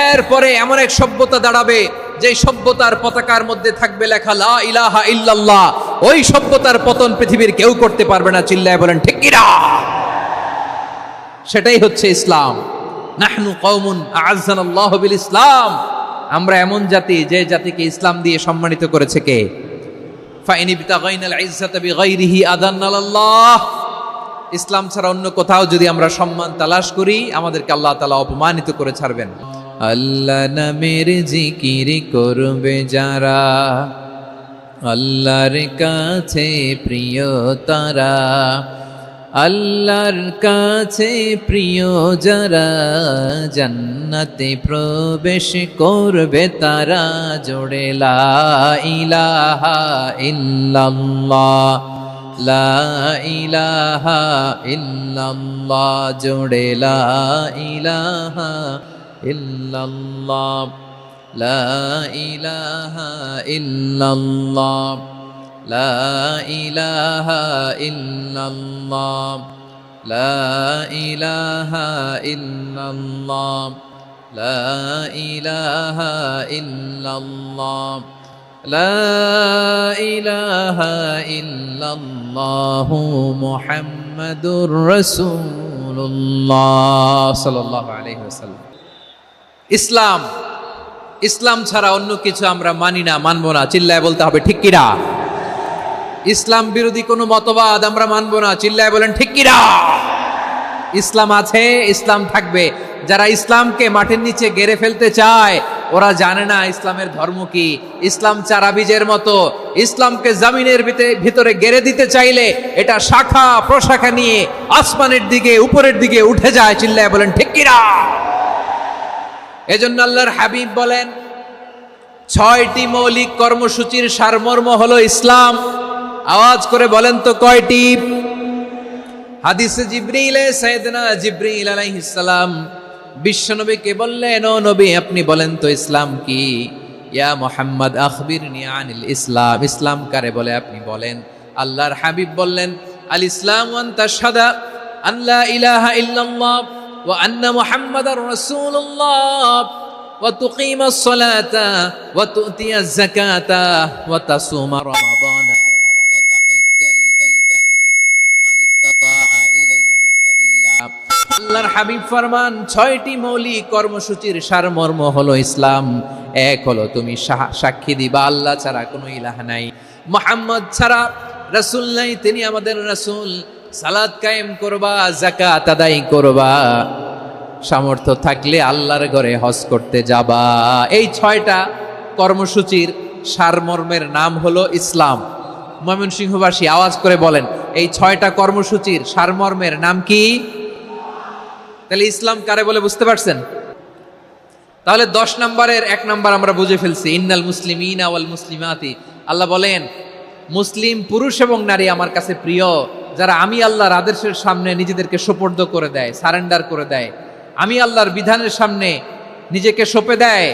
এরপরে এমন এক সভ্যতা দাঁড়াবে যে সভ্যতার পতাকার মধ্যে থাকবে লেখা লা ইলাহা ইল্লাল্লাহ। ওই সভ্যতার পতন পৃথিবীর কেউ করতে পারবে না, চিল্লায় বলেন ঠিক কিনা? সেটাই হচ্ছে ইসলাম। নাহনু কওমুন আ'আজ্জানাল্লাহু বিল ইসলাম, আমরা এমন জাতি যে জাতিকে ইসলাম দিয়ে সম্মানিত করেছে কে? ফাইন ইবতাগাইনাল ইজ্জাতা বিগাইরিহি আদান্নাল্লাহ, ইসলাম ছাড়া অন্য কোথাও যদি আমরা সম্মান তালাশ করি, আমাদেরকে আল্লাহ তাআলা অপমানিত করে ছাড়বেন। আল্লাহ নামের জিকির করবে যারা, আল্লাহর কাছে প্রিয় তারা, আল্লাহর কাছে প্রিয় যারা, জান্নাতে প্রবেশ করবে তারা। জোড়ে লা ইলাহা ইল্লাল্লাহ, লা ইলাহা ইল্লাল্লাহ, জোড়ে লা ইলাহা ইল্লাল্লাহ, লা ইলাহা ইল্লাল্লাহ, লা ইলাহা ইল্লাল্লাহ, লা ইলাহা ইল্লাল্লাহ, লা ইলাহা ইল্লাল্লাহ, লা ইলাহা ইল্লাল্লাহ, মুহাম্মাদুর রাসূলুল্লাহ সাল্লাল্লাহু আলাইহি ওয়াসাল্লাম। ইসলাম, ইসলাম ছাড়া অন্য কিছু আমরা মানি না, মানবো না, চিল্লায় বলতে হবে ঠিক কিনা? ইসলাম বিরোধী কোনো মতবাদ আমরা মানবো না, চিল্লায় বলেন ঠিক কিনা? ইসলাম আছে, ইসলাম থাকবে। যারা ইসলামকে মাটির নিচে গেড়ে ফেলতে চায়, ওরা জানে না ইসলামের ধর্ম কি। ইসলাম চারা বীজের মতো, ইসলামকে জমিনের ভিতরে গেড়ে দিতে চাইলে এটা শাখা প্রশাখা নিয়ে আসমানের দিকে, উপরের দিকে উঠে যায়, চিল্লায় বলেন ঠিক কিনা? এজন্য আল্লাহর হাবিব বলেন 6টি মৌলিক কর্মসূচির সারমর্ম হলো ইসলাম। আওয়াজ করে বলেন তো কয়টি? হাদিসে জিবরিলে সাইয়েদনা জিবরিল আলাইহিস সালাম বিশ্বনবীকে বললেন, ও নবী আপনি বলেন তো ইসলাম কি? ইয়া মুহাম্মদ আখবিরনি আনিল ইসলাম, ইসলাম কারে বলে আপনি বলেন। আল্লাহর হাবিব বললেন, আল ইসলামু আন তাশহাদা আল্লা ইলাহা ইল্লাল্লাহ ওয়া আন্না মুহাম্মাদার রাসূলুল্লাহ ওয়া তুকিমাস সালাতা ওয়া তুতিয়াজ যাকাতা ওয়া তাসুমা রমাদানা ওয়া তাহুজ্জাল বাইতা মান ইসতাতাআ ইলাইহি সাবিলা। আল্লাহর হাবিব ফরমান 6টি মৌলিক কর্মসূচির সারমর্ম হলো ইসলাম। এক হলো তুমি সাক্ষী দিবা আল্লাহ ছাড়া কোনো ইলাহ নাই, মুহাম্মদ ছাড়া রাসূল নাই, তিনি আমাদের রাসূল। সালাত কায়েম করবা, যাকাত আদায় করবা, সামর্থ্য থাকলে আল্লাহর ঘরে হজ করতে যাবা। এই 6টা কর্মসূচির সারমর্মের নাম হলো ইসলাম। ময়মনসিংহবাসী আওয়াজ করে বলেন, এই 6টা কর্মসূচির সারমর্মের নাম কি? তাহলে ইসলাম কারে বলে বুঝতে পারছেন? তাহলে 10 নম্বরের 1 নম্বর আমরা বুঝে ফেলছি, ইন্নাল মুসলিমিনা ওয়াল মুসলিমাতি। আল্লাহ বলেন মুসলিম পুরুষ এবং নারী আমার কাছে প্রিয়, যারা আমি আল্লাহর আদেশের সামনে নিজেদেরকে সোপর্দ করে দেয়, সারেন্ডার করে দেয়, আমি আল্লাহর বিধানের সামনে নিজেকে সঁপে দেয়,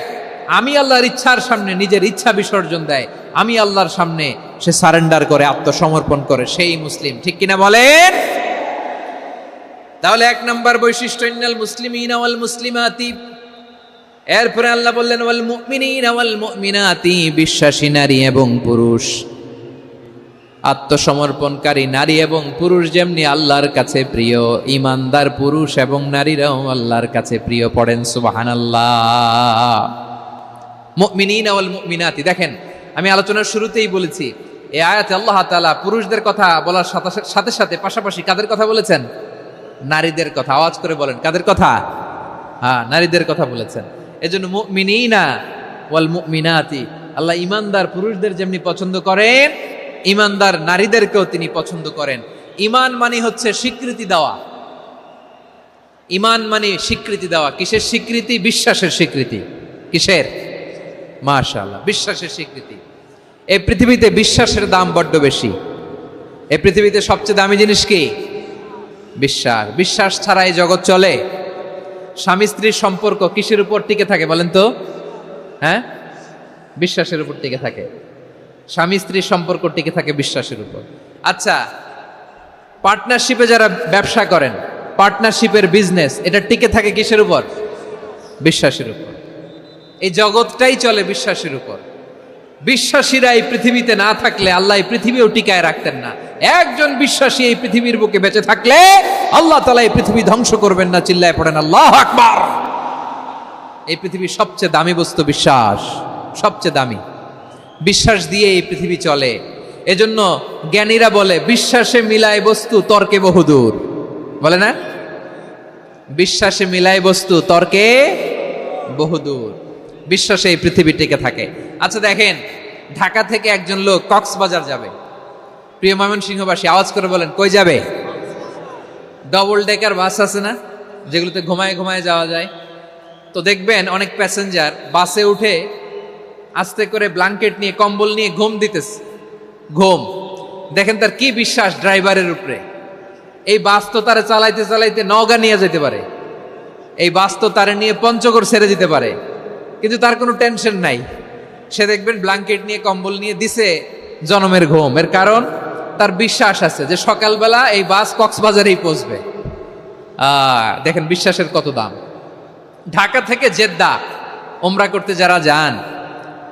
আমি আল্লাহর ইচ্ছার সামনে নিজের ইচ্ছা বিসর্জন দেয়, আমি আল্লাহর সামনে সে সারেন্ডার করে, আত্মসমর্পণ করে, সেই মুসলিম। ঠিক কিনা বলেন? তাহলে 1 নম্বর বৈশিষ্ট্য ইন্নাল মুসলিমিনা ওয়াল মুসলিমাতি। এরপরে আল্লাহ বললেন ওয়াল মুমিনিনা ওয়াল মুমিনাতি, বিশ্বাসী নারী এবং পুরুষ, আত্মসমর্পণকারী নারী এবং পুরুষ যেমনি আল্লাহর কাছে প্রিয়, ইমানদার পুরুষ এবং নারীরাও আল্লাহর কাছে প্রিয়। পড়েন সুবহানাল্লাহ। মুমিনিনা ওয়াল মুমিনাতি। দেখেন আমি আলোচনার শুরুতেই বলেছি, এই আয়াতে আল্লাহ তাআলা পুরুষদের কথা বলার সাথে সাথে পাশাপাশি কাদের কথা বলেছেন? নারীদের কথা। আওয়াজ করে বলেন কাদের কথা? হ্যাঁ, নারীদের কথা বলেছেন। এজন্য মুমিনিনা ওয়াল মুমিনাতি, আল্লাহ ইমানদার পুরুষদের যেমনি পছন্দ করেন, ইমানদার নারীদেরকেও তিনি পছন্দ করেন। ঈমান মানে হচ্ছে স্বীকৃতি দেওয়া। ঈমান মানে স্বীকৃতি দেওয়া। কিসের স্বীকৃতি? বিশ্বাসের স্বীকৃতি। কিসের? মাশাআল্লাহ, বিশ্বাসের স্বীকৃতি। এই পৃথিবীতে বিশ্বাসের দাম বড্ড বেশি। এই পৃথিবীতে সবচেয়ে দামি জিনিস কি? বিশ্বাস। বিশ্বাস ছাড়া এই জগৎ চলে? স্বামী স্ত্রীর সম্পর্ক কিসের উপর টিকে থাকে বলেন তো? হ্যাঁ, বিশ্বাসের উপর টিকে থাকে। স্বামী স্ত্রীর সম্পর্ক টিকে থাকে বিশ্বাসের উপর। আচ্ছা, পার্টনারশিপে যারা ব্যবসা করেন, পার্টনারশিপের বিজনেস, এটা টিকে থাকে কিসের উপর? বিশ্বাসের উপর। এই জগৎটাই চলে বিশ্বাসের উপর। বিশ্বাসীরা এই পৃথিবীতে না থাকলে আল্লাহ এই পৃথিবীও টিকায় রাখতেন না। একজন বিশ্বাসী এই পৃথিবীর বুকে বেঁচে থাকলে আল্লাহ তাআলা এই পৃথিবী ধ্বংস করবেন না। চিল্লায় পড়েন আল্লাহু আকবার। এই পৃথিবীর সবচেয়ে দামি বস্তু বিশ্বাস, সবচেয়ে দামি। বিশ্বাস দিয়ে এই পৃথিবী চলে। এজন্য জ্ঞানীরা বলে বিশ্বাসে মিলায় বস্তু, তর্কে বহুদূর। বলে না? বিশ্বাসে মিলায় বস্তু, তর্কে বহুদূর। বিশ্বাসে এই পৃথিবী টিকে থাকে। আচ্ছা দেখেন, ঢাকা থেকে একজন লোক কক্সবাজার যাবে। প্রিয় ময়মনসিংহবাসী আওয়াজ করে বলেন, কই যাবে? ডবল ডেকার বাস আছে না, যেগুলোতে ঘুমায় ঘুমায় যাওয়া যায়। তো দেখবেন অনেক প্যাসেঞ্জার বাসে উঠে আস্তে করে ব্ল্যাঙ্কেট নিয়ে, কম্বল নিয়ে ঘুম দিতেছে। ঘুম দেখেন তার কি বিশ্বাস ড্রাইভারের উপরে। এই বাস তো তারা চালাইতে চালাইতে নওগাঁ নিয়ে যেতে পারে, এই বাস তো তারা নিয়ে পঞ্চগড় ছেড়ে দিতে পারে, কিন্তু তার কোনো টেনশন নাই। সে দেখবেন ব্ল্যাঙ্কেট নিয়ে, কম্বল নিয়ে দিছে জনমের ঘুম। এর কারণ তার বিশ্বাস আছে যে সকালবেলা এই বাস কক্সবাজারেই পৌঁছবে। দেখেন বিশ্বাসের কত দাম। ঢাকা থেকে জেদ্দা ওমরা করতে যারা যান,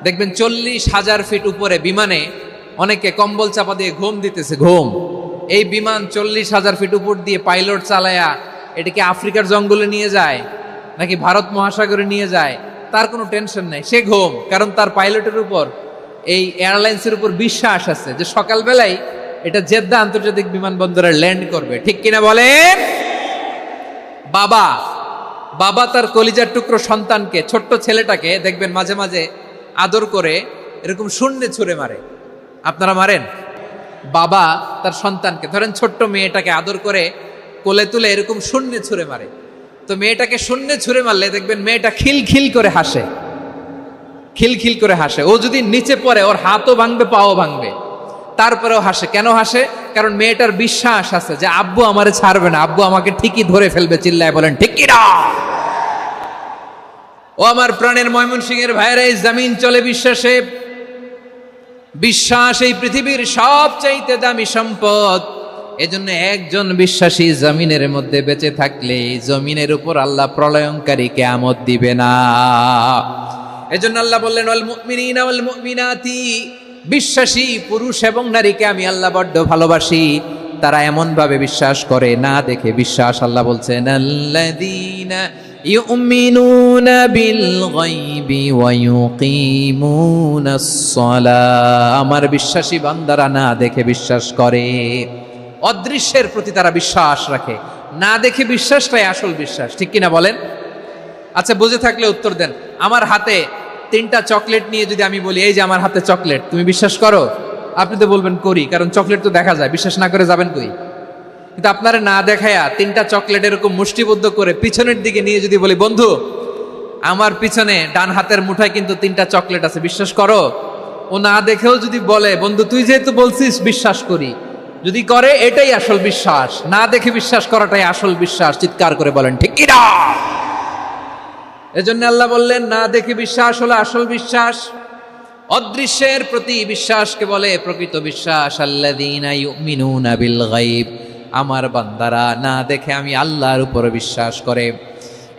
দেখবেন 40,000 ফিট উপরে বিমানে অনেকে কম্বল চাপা দিয়ে ঘুম দিতেছে। ঘুম। এই বিমান 40,000 ফিট উপর দিয়ে পাইলট চালায়া এটাকে আফ্রিকার জঙ্গলে নিয়ে যায় নাকি ভারত মহাসাগরে নিয়ে যায়, তার কোনো টেনশন নাই। সে ঘুম, কারণ তার পাইলটের উপর, এই এয়ারলাইন্সের উপর বিশ্বাস আছে যে সকালবেলায় এটা জেদ্দা আন্তর্জাতিক বিমানবন্দরে ল্যান্ড করবে। ঠিক কিনা বলেন? বাবা বাবা তার কলিজার টুকরো সন্তানকে, ছোট্ট ছেলেটাকে দেখবেন মাঝে মাঝে আদর করে এরকম শূন্যে ছুঁড়ে মারে। আপনারা মারেন? বাবা তার সন্তানকে, ধরেন ছোট্ট মেয়েটাকে আদর করে কোলে তুলে এরকম শূন্যে ছুঁড়ে মারে। তো মেয়েটাকে শূন্যে ছুঁড়ে মারলে দেখবেন মেয়েটা খিলখিল করে হাসে, খিলখিল করে হাসে। ও যদি নিচে পড়ে ওর হাতও ভাঙবে, পাও ভাঙবে, তারপরেও হাসে। কেন হাসে? কারণ মেয়েটার বিশ্বাস আছে যে আব্বু আমারে ছাড়বে না, আব্বু আমাকে ঠিকই ধরে ফেলবে। চিল্লায় বলেন ঠিক কি না? ও আমার প্রাণের ময়মনসিংহের ভাইরা, এই জমিন চলে বিশ্বাসে। বিশ্বাস এই পৃথিবীর সবচাইতে দামি সম্পদ। এজন্য একজন বিশ্বাসী জমিনের মধ্যে বেঁচে থাকলে জমিনের উপর আল্লাহ প্রলয়ঙ্কারী কিয়ামত দিবে না। এজন্য আল্লাহ বললেন, ওয়াল মুমিনিনা ওয়াল মুমিনাতি, বিশ্বাসী পুরুষ এবং নারীকে আমি আল্লাহ বড্ড ভালোবাসি। তারা এমন ভাবে বিশ্বাস করে না দেখে বিশ্বাস। আল্লাহ বলছেন, আল্লাযীনা ইউমিনুনা বিল গায়বি ওয়া ইউকিমুনাস সালাহ। আমার বিশ্বাসী বান্দারা না দেখে বিশ্বাস করে। অদৃশ্যের প্রতি তারা বিশ্বাস রাখে, না দেখে বিশ্বাসটাই আসল বিশ্বাস। ঠিক কিনা বলেন? আচ্ছা, বুঝে থাকলে উত্তর দেন। আমার হাতে 3টা চকলেট নিয়ে যদি আমি বলি, এই যে আমার হাতে চকলেট, তুমি বিশ্বাস করো? আপনি তো বলবেন করি, কারণ চকলেট তো দেখা যায়। বিশ্বাস না করে যাবেন কই? কিন্তু আপনারা না দেখায়া 3টা চকলেট এরকম মুষ্টিবদ্ধ করে পিছনের দিকে নিয়ে যদি বলি, বন্ধু আমার পিছনে ডান হাতের মুঠায় কিন্তু 3টা চকলেট আছে, বিশ্বাস করো? ও না দেখেও যদি বলে, বন্ধু তুই যেহেতু বলছিস বিশ্বাস করি, যদি করে এটাই আসল বিশ্বাস। না দেখে বিশ্বাস করাটাই আসল বিশ্বাস। চিৎকার করে বলেন ঠিক কি না? এজন্য আল্লাহ বললেন, না দেখে বিশ্বাস হলো আসল বিশ্বাস। অদৃশ্যের প্রতি বিশ্বাসকে বলে প্রকৃত বিশ্বাস। আল্লাযীনা ইউমিনুনা বিল গায়ব, আমার বান্দারা না দেখে আমি আল্লাহর উপর বিশ্বাস করে।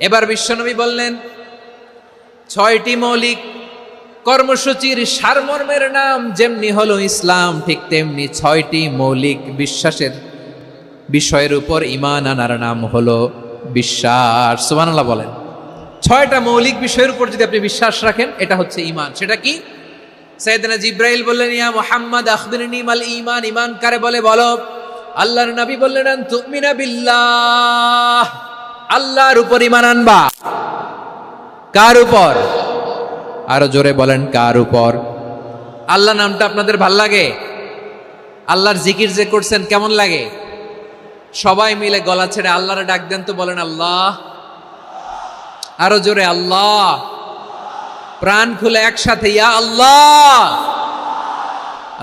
এবার বিশ্বনবী বললেন, 6টি মৌলিক কর্মসূচির সারমর্মের নাম যেমনি হলো ইসলাম, ঠিক তেমনি 6টি মৌলিক বিশ্বাসের বিষয়ের উপর ঈমান আনার নাম হলো বিশ্বাস। সুবহানাল্লাহ বলেন। 6টা মৌলিক বিষয়ের উপর যদি আপনি বিশ্বাস রাখেন, এটা হচ্ছে ঈমান। সেটা কি? সাইয়েদনা জিবরাইল বললেন, ইয়া মুহাম্মদ আখবিরনি মাল ঈমান। ঈমান কারে বলে বলো। আল্লাহর নবী বললেন, আন তুমিনা বিল্লাহ, আল্লাহর উপর ঈমান আনবা। কার উপর? আরো জোরে বলেন, কার উপর? আল্লাহ নামটা আপনাদের ভাল লাগে? আল্লাহর জিকির যে করছেন কেমন লাগে? সবাই মিলে গলা ছেড়ে আল্লাহরে ডাক দেন তো, বলেন আল্লাহ। আরো জোরে আল্লাহ। প্রাণ খুলে একসাথে ইয়া আল্লাহ।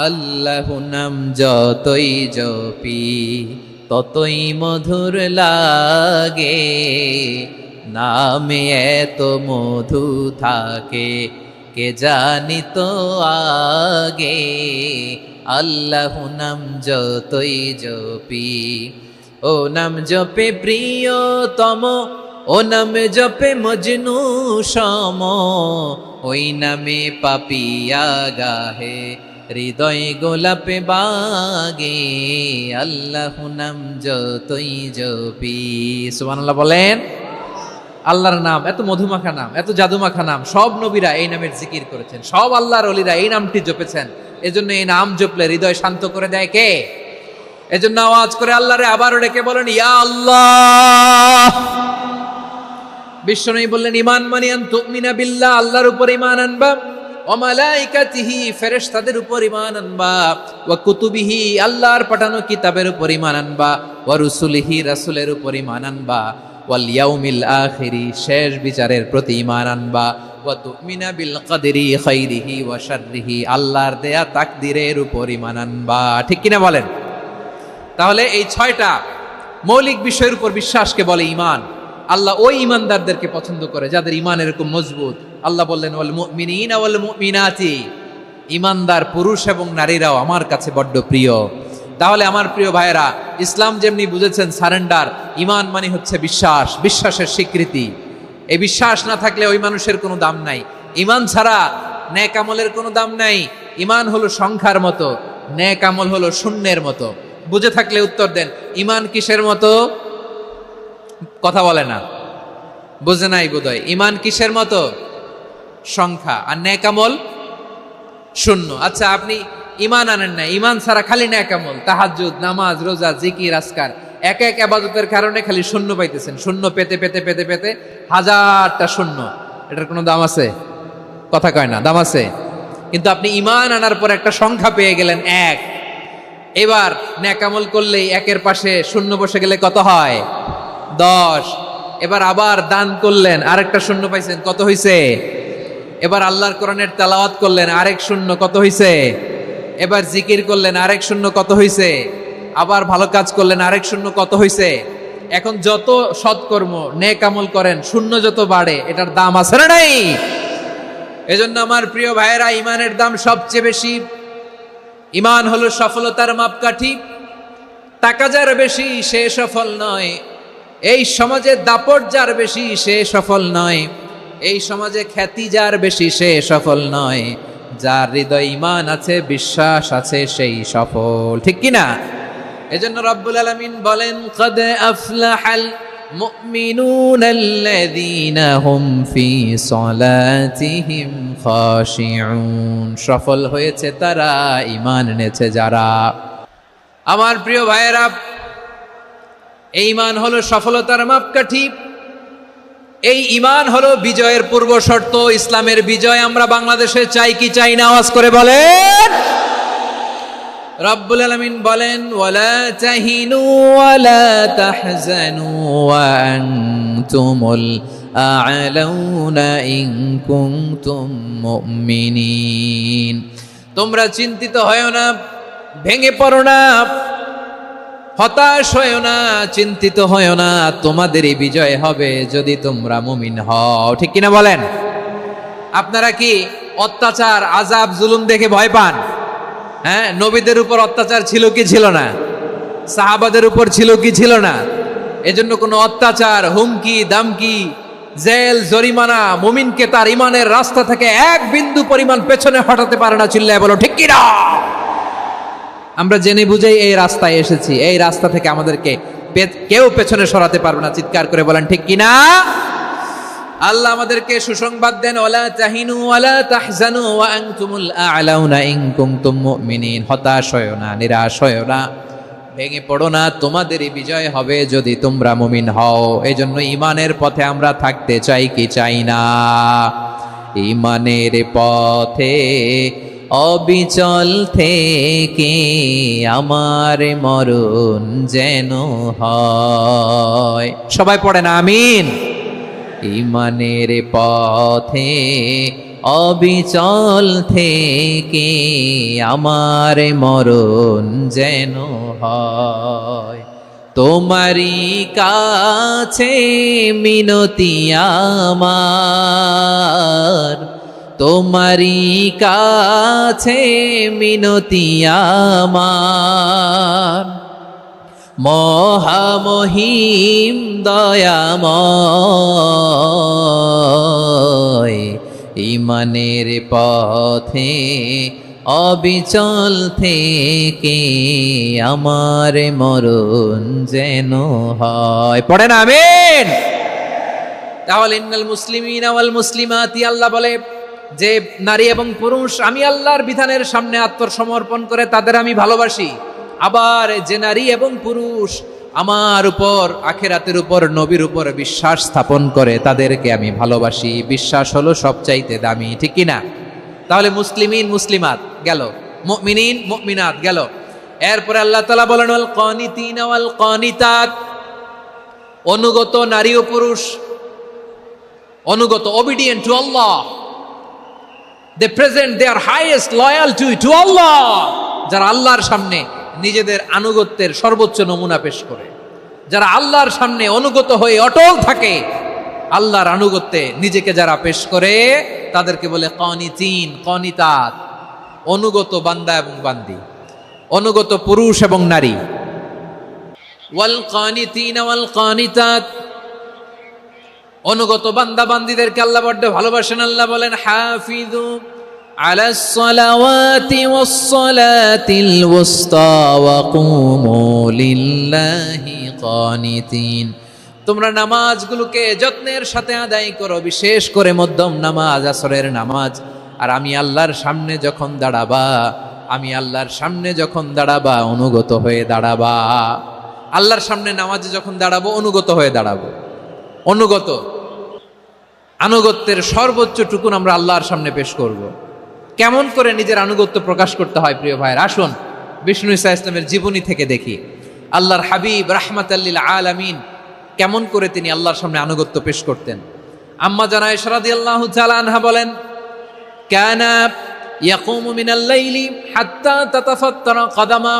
আল্লাহ নাম যতই জপি ততই মধুর লাগে, নামে এত মধু থাকে কে জানি তো আগে। আল্লাহ নাম যতই জপি, ও নাম জপে প্রিয়তম, ও নাম জপে মজনু সম, ওই নামে পাপিয়া গাহে হৃদয় গোলাপে বাগে। আল্লাহ নাম যতই জপি, সুবহানাল্লাহ বলেন। আল্লাহর নাম এত মধুমাখা নাম, এত জাদুমাখা নাম, সব নবীরা এই নামের জিকির করেছেন, সব আল্লাহর ওলিরা এই নামটি জপেছেন। এজন্য এই নাম জপলে হৃদয় শান্ত করে দেয় কে? এজন্য আওয়াজ করে আল্লাহরে আবারও ডেকে বলেন ইয়া আল্লাহ। বিশ্বনবী বললেন ঈমান মানে আন তুমিনা বিল্লাহ, আল্লাহর উপর ঈমান আনবা, ওয়া মালাইকাতিহি ফেরেশতাদের উপর ঈমান আনবা, ওয়া কুতুবিহি আল্লাহর পাঠানো কিতাবের উপর ঈমান আনবা, ওয়া রুসুলিহি রাসূলের উপর ঈমান আনবা, ওয়াল ইয়াউমিল আখিরি শেষ বিচারের প্রতি ঈমান আনবা, ওয়া তুমিনা বিল কদরি খাইরিহি ওয়া শাররিহি আল্লাহর দেয়া তাকদীরের উপর ঈমান আনবা। ঠিক কিনা বলেন? তাহলে এই 6টা মৌলিক বিষয়ের উপর বিশ্বাসকে বলে ঈমান। আল্লাহ ওই ঈমানদারদেরকে পছন্দ করে যাদের ঈমান এরকম মজবুত। আল্লাহ বললেন ওয়াল মুমিনিনা ওয়াল মুমিনাতি, ঈমানদার পুরুষ এবং নারীরাও আমার কাছে বড্ড প্রিয়। তাহলে আমার প্রিয় ভাইয়েরা, ইসলাম যেমনি বুঝেছেন সারেন্ডার, ঈমান মানে হচ্ছে বিশ্বাস, বিশ্বাসের স্বীকৃতি। এই বিশ্বাস না থাকলে ওই মানুষের কোনো দাম নাই। ঈমান ছাড়া নেক আমলের কোনো দাম নাই। ঈমান হলো সংখ্যার মতো, নেক আমল হলো শূন্যের মতো। বুঝে থাকলে উত্তর দেন, ঈমান কিসের মতো? কথা বলে না, বুঝে নাই বোধহয়। ঈমান কিসের মতো? সংখ্যা। আর নেক আমল শূন্য। আচ্ছা, আপনি ঈমান আনেন না, ঈমান ছাড়া খালি নেক আমল, তাহাজ্জুদ, নামাজ, রোজা, জিকির, আজকার, এক এক ইবাদতের কারণে খালি শূন্য পাইতেছেন। শূন্য পেতে পেতে পেতে পেতে হাজারটা শূন্য। এটার কোনো দাম আছে? কথা কয় না, দাম আছে। কিন্তু আপনি ঈমান আনার পর একটা সংখ্যা পেয়ে গেলেন, এক। এবার নেক আমল করলেই একের পাশে শূন্য বসে গেলে কত হয়? 10। এবার আবার দান করলেন, আরেকটা শূন্য পাইছেন, কত হইছে? এবার আল্লাহর কোরআনের তেলাওয়াত করলেন, আরেক শূন্য, কত হইছে? এবার জিকির করলেন, আরেক শূন্য, কত হইছে? আবার ভালো কাজ করলেন, আরেক শূন্য, কত হইছে? এখন যত সৎকর্ম নেক আমল করেন, শূন্য যত বাড়ে, এটার দাম আছে না নাই? এজন্য আমার প্রিয় ভাইয়েরা, ঈমানের দাম সবচেয়ে বেশি। ঈমান হলো সফলতার মাপকাঠি। টাকা যার বেশি সে সফল নয়, এই সমাজে দাপট যার বেশি সে সফল নয়, এই সমাজে খ্যাতি যার বেশি সে সফল নয়, যার হৃদয় ঈমান আছে, বিশ্বাস আছে, সেই সফল। ঠিক কিনা? এজন্য রব্বুল আলামিন বলেন কদ আফলাহাল মুমিনুনাল্লাযীনা হুম ফি সলাতিহিম খাশিউন, সফল হয়েছে তারা, ঈমান এনেছে যারা। আমার প্রিয় ভাইয়েরা, এই ঈমান হলো সফলতার মাপকাঠি। এই ঈমান হলো বিজয়ের পূর্ব শর্ত। ইসলামের বিজয় আমরা বাংলাদেশে চাই কি চাই না? আওয়াজ করে বলেন। রব্বুল আলামিন বলেন ওয়ালা তাহিনু ওয়ালা তাহজানু ওয়া আনতুমুল আ'লাউনা ইন কুনতুম মুমিনিন। তোমরা চিন্তিত হয়ো না, ভেঙে পড়ো না, হতাশ হয়ো না, চিন্তিত হয়ো না, তোমাদেরই বিজয় হবে যদি তোমরা মুমিন হও। ঠিক কিনা বলেন? আপনারা কি অত্যাচার, আযাব, জুলুম দেখে ভয় পান? হ্যাঁ, নবীদের উপর অত্যাচার ছিল কি ছিল না? সাহাবাদের উপর ছিল কি ছিল না? এজন্য কোনো অত্যাচার, হুমকি, দামকি, জেল, জরিমানা মুমিনকে তার ঈমানের রাস্তা থেকে এক বিন্দু পরিমাণ পেছনে হটাতে পারে না। চিল্লায় বলো ঠিক কিনা? আমরা জেনে বুঝেই এই রাস্তায় এসেছি, এই রাস্তা থেকে আমাদেরকে কেউ পেছনে সরাতে পারবে না। চিৎকার করে বলেন ঠিক কিনা? আল্লাহ আমাদেরকে সুসংবাদ দেন ওয়ালা তাহিনু ওয়ালা তাহজানু ওয়া আনতুমুল আ'লাউনা ইন কুনতুম মুমিনিন। হতাশ হয়ো না, নিরাশ হয়ো না, ভেঙে পড়ো না, তোমাদেরই বিজয় হবে যদি তোমরা মুমিন হও। এজন্য ঈমানের পথে আমরা থাকতে চাই কি চাই না? ঈমানের পথে অবিচল থেকে আমার মরণ যেন হয়। সবাই পড়েন আমিন। ঈমানের পথে অবিচল থেকে আমার মরণ যেন হয়। তোমারই কাছে মিনতি আমার, তোমারই কাছে মিনতি আমার। মহামহিম দয়াময়, ইমানের পথে অবিচল থেকে আমার মরণ যেন হয়। পড়েন আমিন। তাহলে ইন্নাল মুসলিমিনা ওয়াল মুসলিমাতি, আল্লাহ বলে যে নারী এবং পুরুষ আমি আল্লাহর বিধানের সামনে আত্মসমর্পণ করে তাদের আমি ভালোবাসি। আবার যে নারী এবং পুরুষ আমার উপর, আখিরাতের উপর, নবীর উপর বিশ্বাস স্থাপন করে তাদেরকে আমি ভালোবাসি। বিশ্বাস হলো সবচাইতে দামি, ঠিক কিনা? তাহলে মুসলিমিন মুসলিমাত গেল, মুমিনিন মুমিনাত গেল। এরপরে আল্লাহ তাআলা বলেন ওয়াল কানিতিনা ওয়াল কানিতাত, অনুগত নারী ও পুরুষ, অনুগত, obedient to Allah, they present their highest loyalty to Allah, যারা আল্লাহর সামনে নিজেদের আনুগত্যের সর্বোচ্চ নমুনা পেশ করে, যারা আল্লাহর সামনে অনুগত হয়ে অটল থাকে, আল্লাহর আনুগত্যে নিজেকে যারা পেশ করে তাদেরকে বলে কানিতিন কানিতাত, অনুগত বান্দা এবং বান্দি, অনুগত পুরুষ এবং নারী। ওয়াল কানিতিনা ওয়াল কানিতাত, অনুগত বান্দা বান্দিদেরকে আল্লাহ বড্ড ভালোবাসেন। আল্লাহ বলেন হাফিজু আলাস সালাওয়াতি ওয়াস সালাতিল ওয়াসতা ওয়া কুমু লিল্লাহি কানিতিন, তোমরা নামাজগুলোকে যত্নের সাথে আদায় করো, বিশেষ করে মধ্যম নামাজ, আসরের নামাজ। আর আমি আল্লাহর সামনে যখন দাঁড়াবা, আমি আল্লাহর সামনে যখন দাঁড়াবা অনুগত হয়ে দাঁড়াবা। আল্লাহর সামনে নামাজে যখন দাঁড়াবো অনুগত হয়ে দাঁড়াবো। অনুগত, আনুগত্যের সর্বোচ্চ টুকুন আমরা আল্লাহর সামনে পেশ করব। কেমন করে নিজের আনুগত্য প্রকাশ করতে হয় প্রিয় ভাইয়ের, আসুন বিষ্ণু ঈসা ইসলামের জীবনী থেকে দেখি। আল্লাহর হাবিব রাহমাতাল লিল আলামিন কেমন করে তিনি আল্লাহর সামনে আনুগত্য পেশ করতেন। আম্মা জানা আয়েশা রাদিয়াল্লাহু তাআলা আনহা বলেন, কানা ইয়াকুমু মিনাল লাইলি হাত্তা তাতাফাত্তারা কদামা,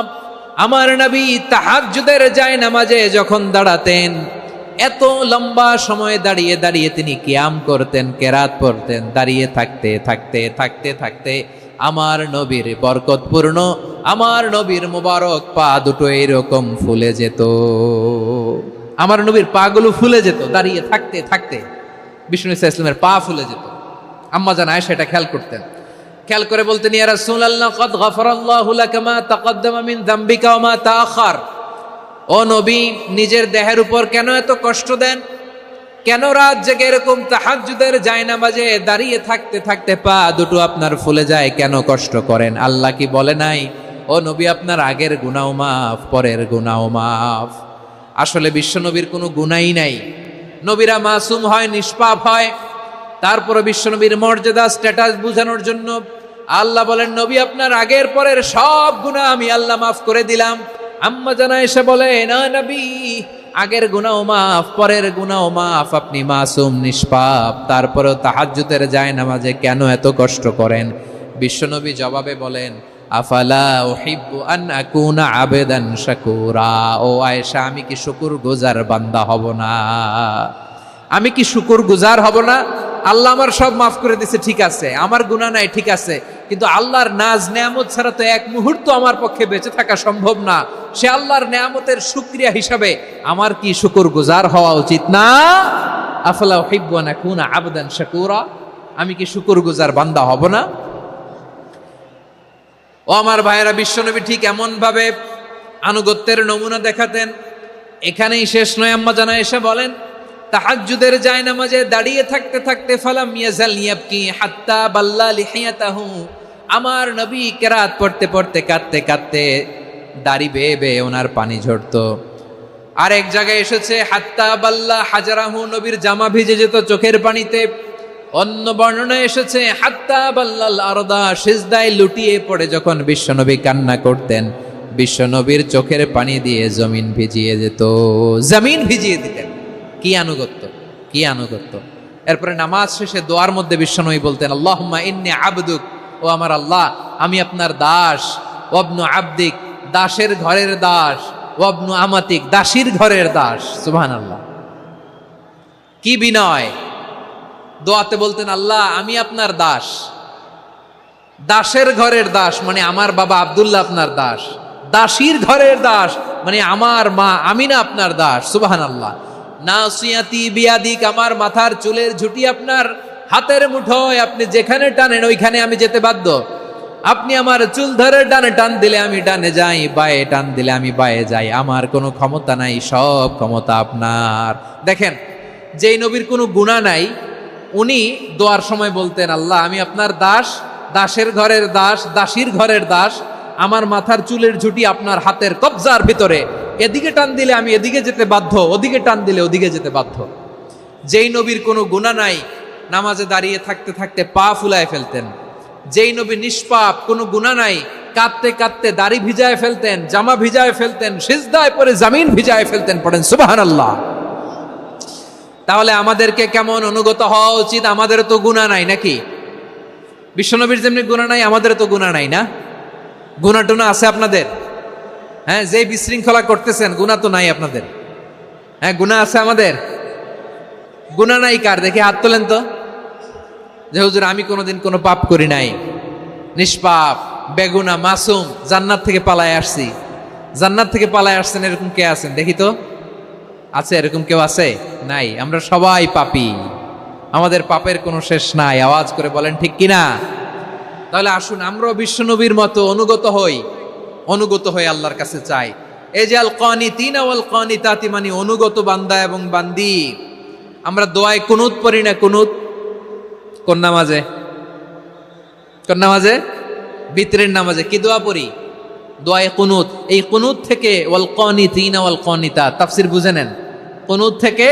আমার নবী তাহাজ্জুদের জায়নামাজে যখন দাঁড়াতেন এত লম্বা সময় দাঁড়িয়ে দাঁড়িয়ে তিনি কিয়াম করতেন, কেরাত পড়তেন। দাঁড়িয়ে থাকতে থাকতে থাকতে থাকতে আমার নবীর বরকতপূর্ণ, আমার নবীর মুবারক পা দুটো এরকম ফুলে যেত। আমার নবীর পাগুলো ফুলে যেত দাঁড়িয়ে থাকতে থাকতে, বিষ্ণু ঈসা ইসলামের পা ফুলে যেত। আম্মা জান আয়েশা এটা খেয়াল করতেন। খেয়াল করে বলতেন, ইয়া রাসূলুল্লাহ কদ গফারাল্লাহু লাকা মা তাকদ্দামা মিন যামবিকা ওয়া মা তাআখার। ও নবী, নিজের দেহের উপর কেন এত কষ্ট দেন? কেন রাত জেগে এরকম তাহাজ্জুদের জায়নামাজে দাঁড়িয়ে থাকতে থাকতে পা দুটো আপনার ফুলে যায়? কেন কষ্ট করেন? আল্লাহ কি বলে নাই, ও নবী আপনার আগের গুনাহ মাফ, পরের গুনাহ মাফ? আসলে বিশ্বনবীর কোনো গুনাই নাই। নবীরা মাসুম হয়, নিষ্পাপ হয়। তারপরে বিশ্বনবীর মর্যাদা, স্ট্যাটাস বোঝানোর জন্য আল্লাহ বলেন, নবী আপনার আগের পরের সব গুনাহ আমি আল্লাহ মাফ করে দিলাম। আম্মা জানা এসে বলে, না নবী, আগের গুনাহ মাফ, পরের গুনাহ মাফ, আপনি মাসুম, নিষ্পাপ, তারপরেও তাহাজ্জুদের জায়নামাজে কেন এত কষ্ট করেন? বিশ্বনবী জবাবে বলেন, আফালা উহিব্বু আন আকুনা আবেদান শাকুরা। ও আয়েশা, আমি কি শুকরগুজার বান্দা হব না? আমি কি শুকরগুজার হব না? আল্লাহ আমার সব মাফ করে দিয়েছে, ঠিক আছে, আমার গুনাহ নাই, ঠিক আছে, কিন্তু আল্লাহর নাজ নেয়ামত ছাড়া তো এক মুহূর্ত আমার পক্ষে বেঁচে থাকা সম্ভব না। সে আল্লাহর নেয়ামতের শুকরিয়া হিসাবে আমার কি শুকরগুজার হওয়া উচিত না? আফালা উহিব্বু আন আকুনা আবদান শাকুরা, আমি কি শুকরগুজার বান্দা হব না? ও আমার ভাইয়েরা, বিশ্বনবী ঠিক এমন ভাবে আনুগত্যের নমুনা দেখাতেন। এখানেই শেষ নয়। আম্মা জানা এসে বলেন, তাহাজ্জুদের জায়নামাজে দাঁড়িয়ে থাকতে থাকতে ফালাম ইয়াজাল ইয়াবকি হাত্তা বাল্লা লিহিয়াতাহু, আমার নবী কেরাত পড়তে পড়তে কাঁদতে কাঁদতে দাড়ি বেয়ে বেয়ে ওনার পানি ঝরতো। আর এক জায়গায় এসেছে হাত্তা বাল্লা হাজারাহু, নবীর জামা ভিজে যেত চোখের পানিতে। অন্য বর্ণনায় এসেছে হাত্তা বাল্লাল আরদা, সিজদায় লুটিয়ে পড়ে যখন বিশ্বনবী কান্না করতেন, বিশ্বনবীর চোখের পানি দিয়ে জমিন ভিজিয়ে যেত, জমিন ভিজিয়ে দিতেন। কি আনুগত্য, কি আনুগত্য! এরপরে নামাজ শেষে দোয়ার মধ্যে বিশ্বনবী বলতেন, আল্লাহুম্মা ইন্নী আবদুক, ও আমার আল্লাহ আমি আপনার দাস, ওয়াবনু আবদিক, দাসের ঘরের দাস, ওয়াবনু আমাতিক, দাসীর ঘরের দাস। সুবহানাল্লাহ, কি বিনয়! দোয়াতে বলতেন, আল্লাহ আমি আপনার দাস, দাসের ঘরের দাস মানে আমার বাবা আব্দুল্লাহ আপনার দাস, দাসীর ঘরের দাস মানে আমার মা আমিনা আপনার দাস। সুবহানাল্লাহ। নাসিয়াতি বিয়াদিক, আমার মাথার চুলের ঝুঁটি আপনার হাতের মুঠোয়, আপনি যেখানে টানেন ওইখানে আমি যেতে বাধ্য। আপনি আমার চুল ধরে ডানে টান দিলে আমি ডানে যাই, বায়ে টান দিলে আমি বায়ে যাই, আমার কোনো ক্ষমতা নাই, সব ক্ষমতা আপনার। দেখেন, যেই নবীর কোনো গুনাহ নাই উনি দোয়ার সময় বলতেন, আল্লাহ আমি আপনার দাস, দাসের ঘরের দাস, দাসীর ঘরের দাস, আমার মাথার চুলের ঝুঁটি আপনার হাতের কবজার ভিতরে, এদিকে টান দিলে আমি এদিকে যেতে বাধ্য, ওদিকে টান দিলে ওদিকে যেতে বাধ্য। যেই নবীর কোনো গুনাহ নাই নামাজে দাঁড়িয়ে থাকতে থাকতে পা ফুলায় ফেলতেন। যেই নবী নিষ্পাপ, কোনো গুনাহ নাই, কাঁদতে কাঁদতে দাড়ি ভিজায় ফেলতেন, জামা ভিজায় ফেলতেন, সিজদায় পড়ে জমিন ভিজায় ফেলতেন। পড়েন সুবহানাল্লাহ। তাহলে আমাদেরকে কেমন অনুগত হওয়া উচিত? আমাদের তো গুনাহ নাই নাকি? বিশ্বনবীর যেমনি গুনাহ নাই আমাদের তো গুনাহ নাই না? গুনাহ টুনা আছে আপনাদের? হ্যাঁ, যে বিশৃঙ্খলা করতেছেন গুনাহ তো নাই আপনাদের? হ্যাঁ, গুনাহ আছে আমাদের? গুনাহ নাই কার? দেখি হাত তোলেন তো, যে হুজুর আমি কোনোদিন কোনো পাপ করি নাই, নিষ্পাপ, বেগুনা, মাসুম, জান্নাত থেকে পালায় আসছি। জান্নাত থেকে পালায় আসছেন এরকম কে আছেন দেখি তো? আছে এরকম কেউ? আছে? নাই। আমরা সবাই পাপী, আমাদের পাপের কোনো শেষ নাই। আওয়াজ করে বলেন ঠিক কিনা? তাহলে আসুন আমরাও বিশ্বনবীর মতো অনুগত হই, অনুগত হয়ে আল্লাহর কাছে চাই। এই যে আল কানিতিনা ওয়াল কানিতাতি, মানে অনুগত বান্দা এবং বান্দি। আমরা দোয়ায় কুনুত পড়ি না? কুনুত কোন নামাজে? কোন নামাজে? বিতরের নামাজে কি দোয়া পড়ি? দোয়ায়ে কুনুত। এই কুনুত থেকে ওয়াল কানিতিনা ওয়াল কানিতাত, তাফসীর বুঝে নেন। কুনুত থেকে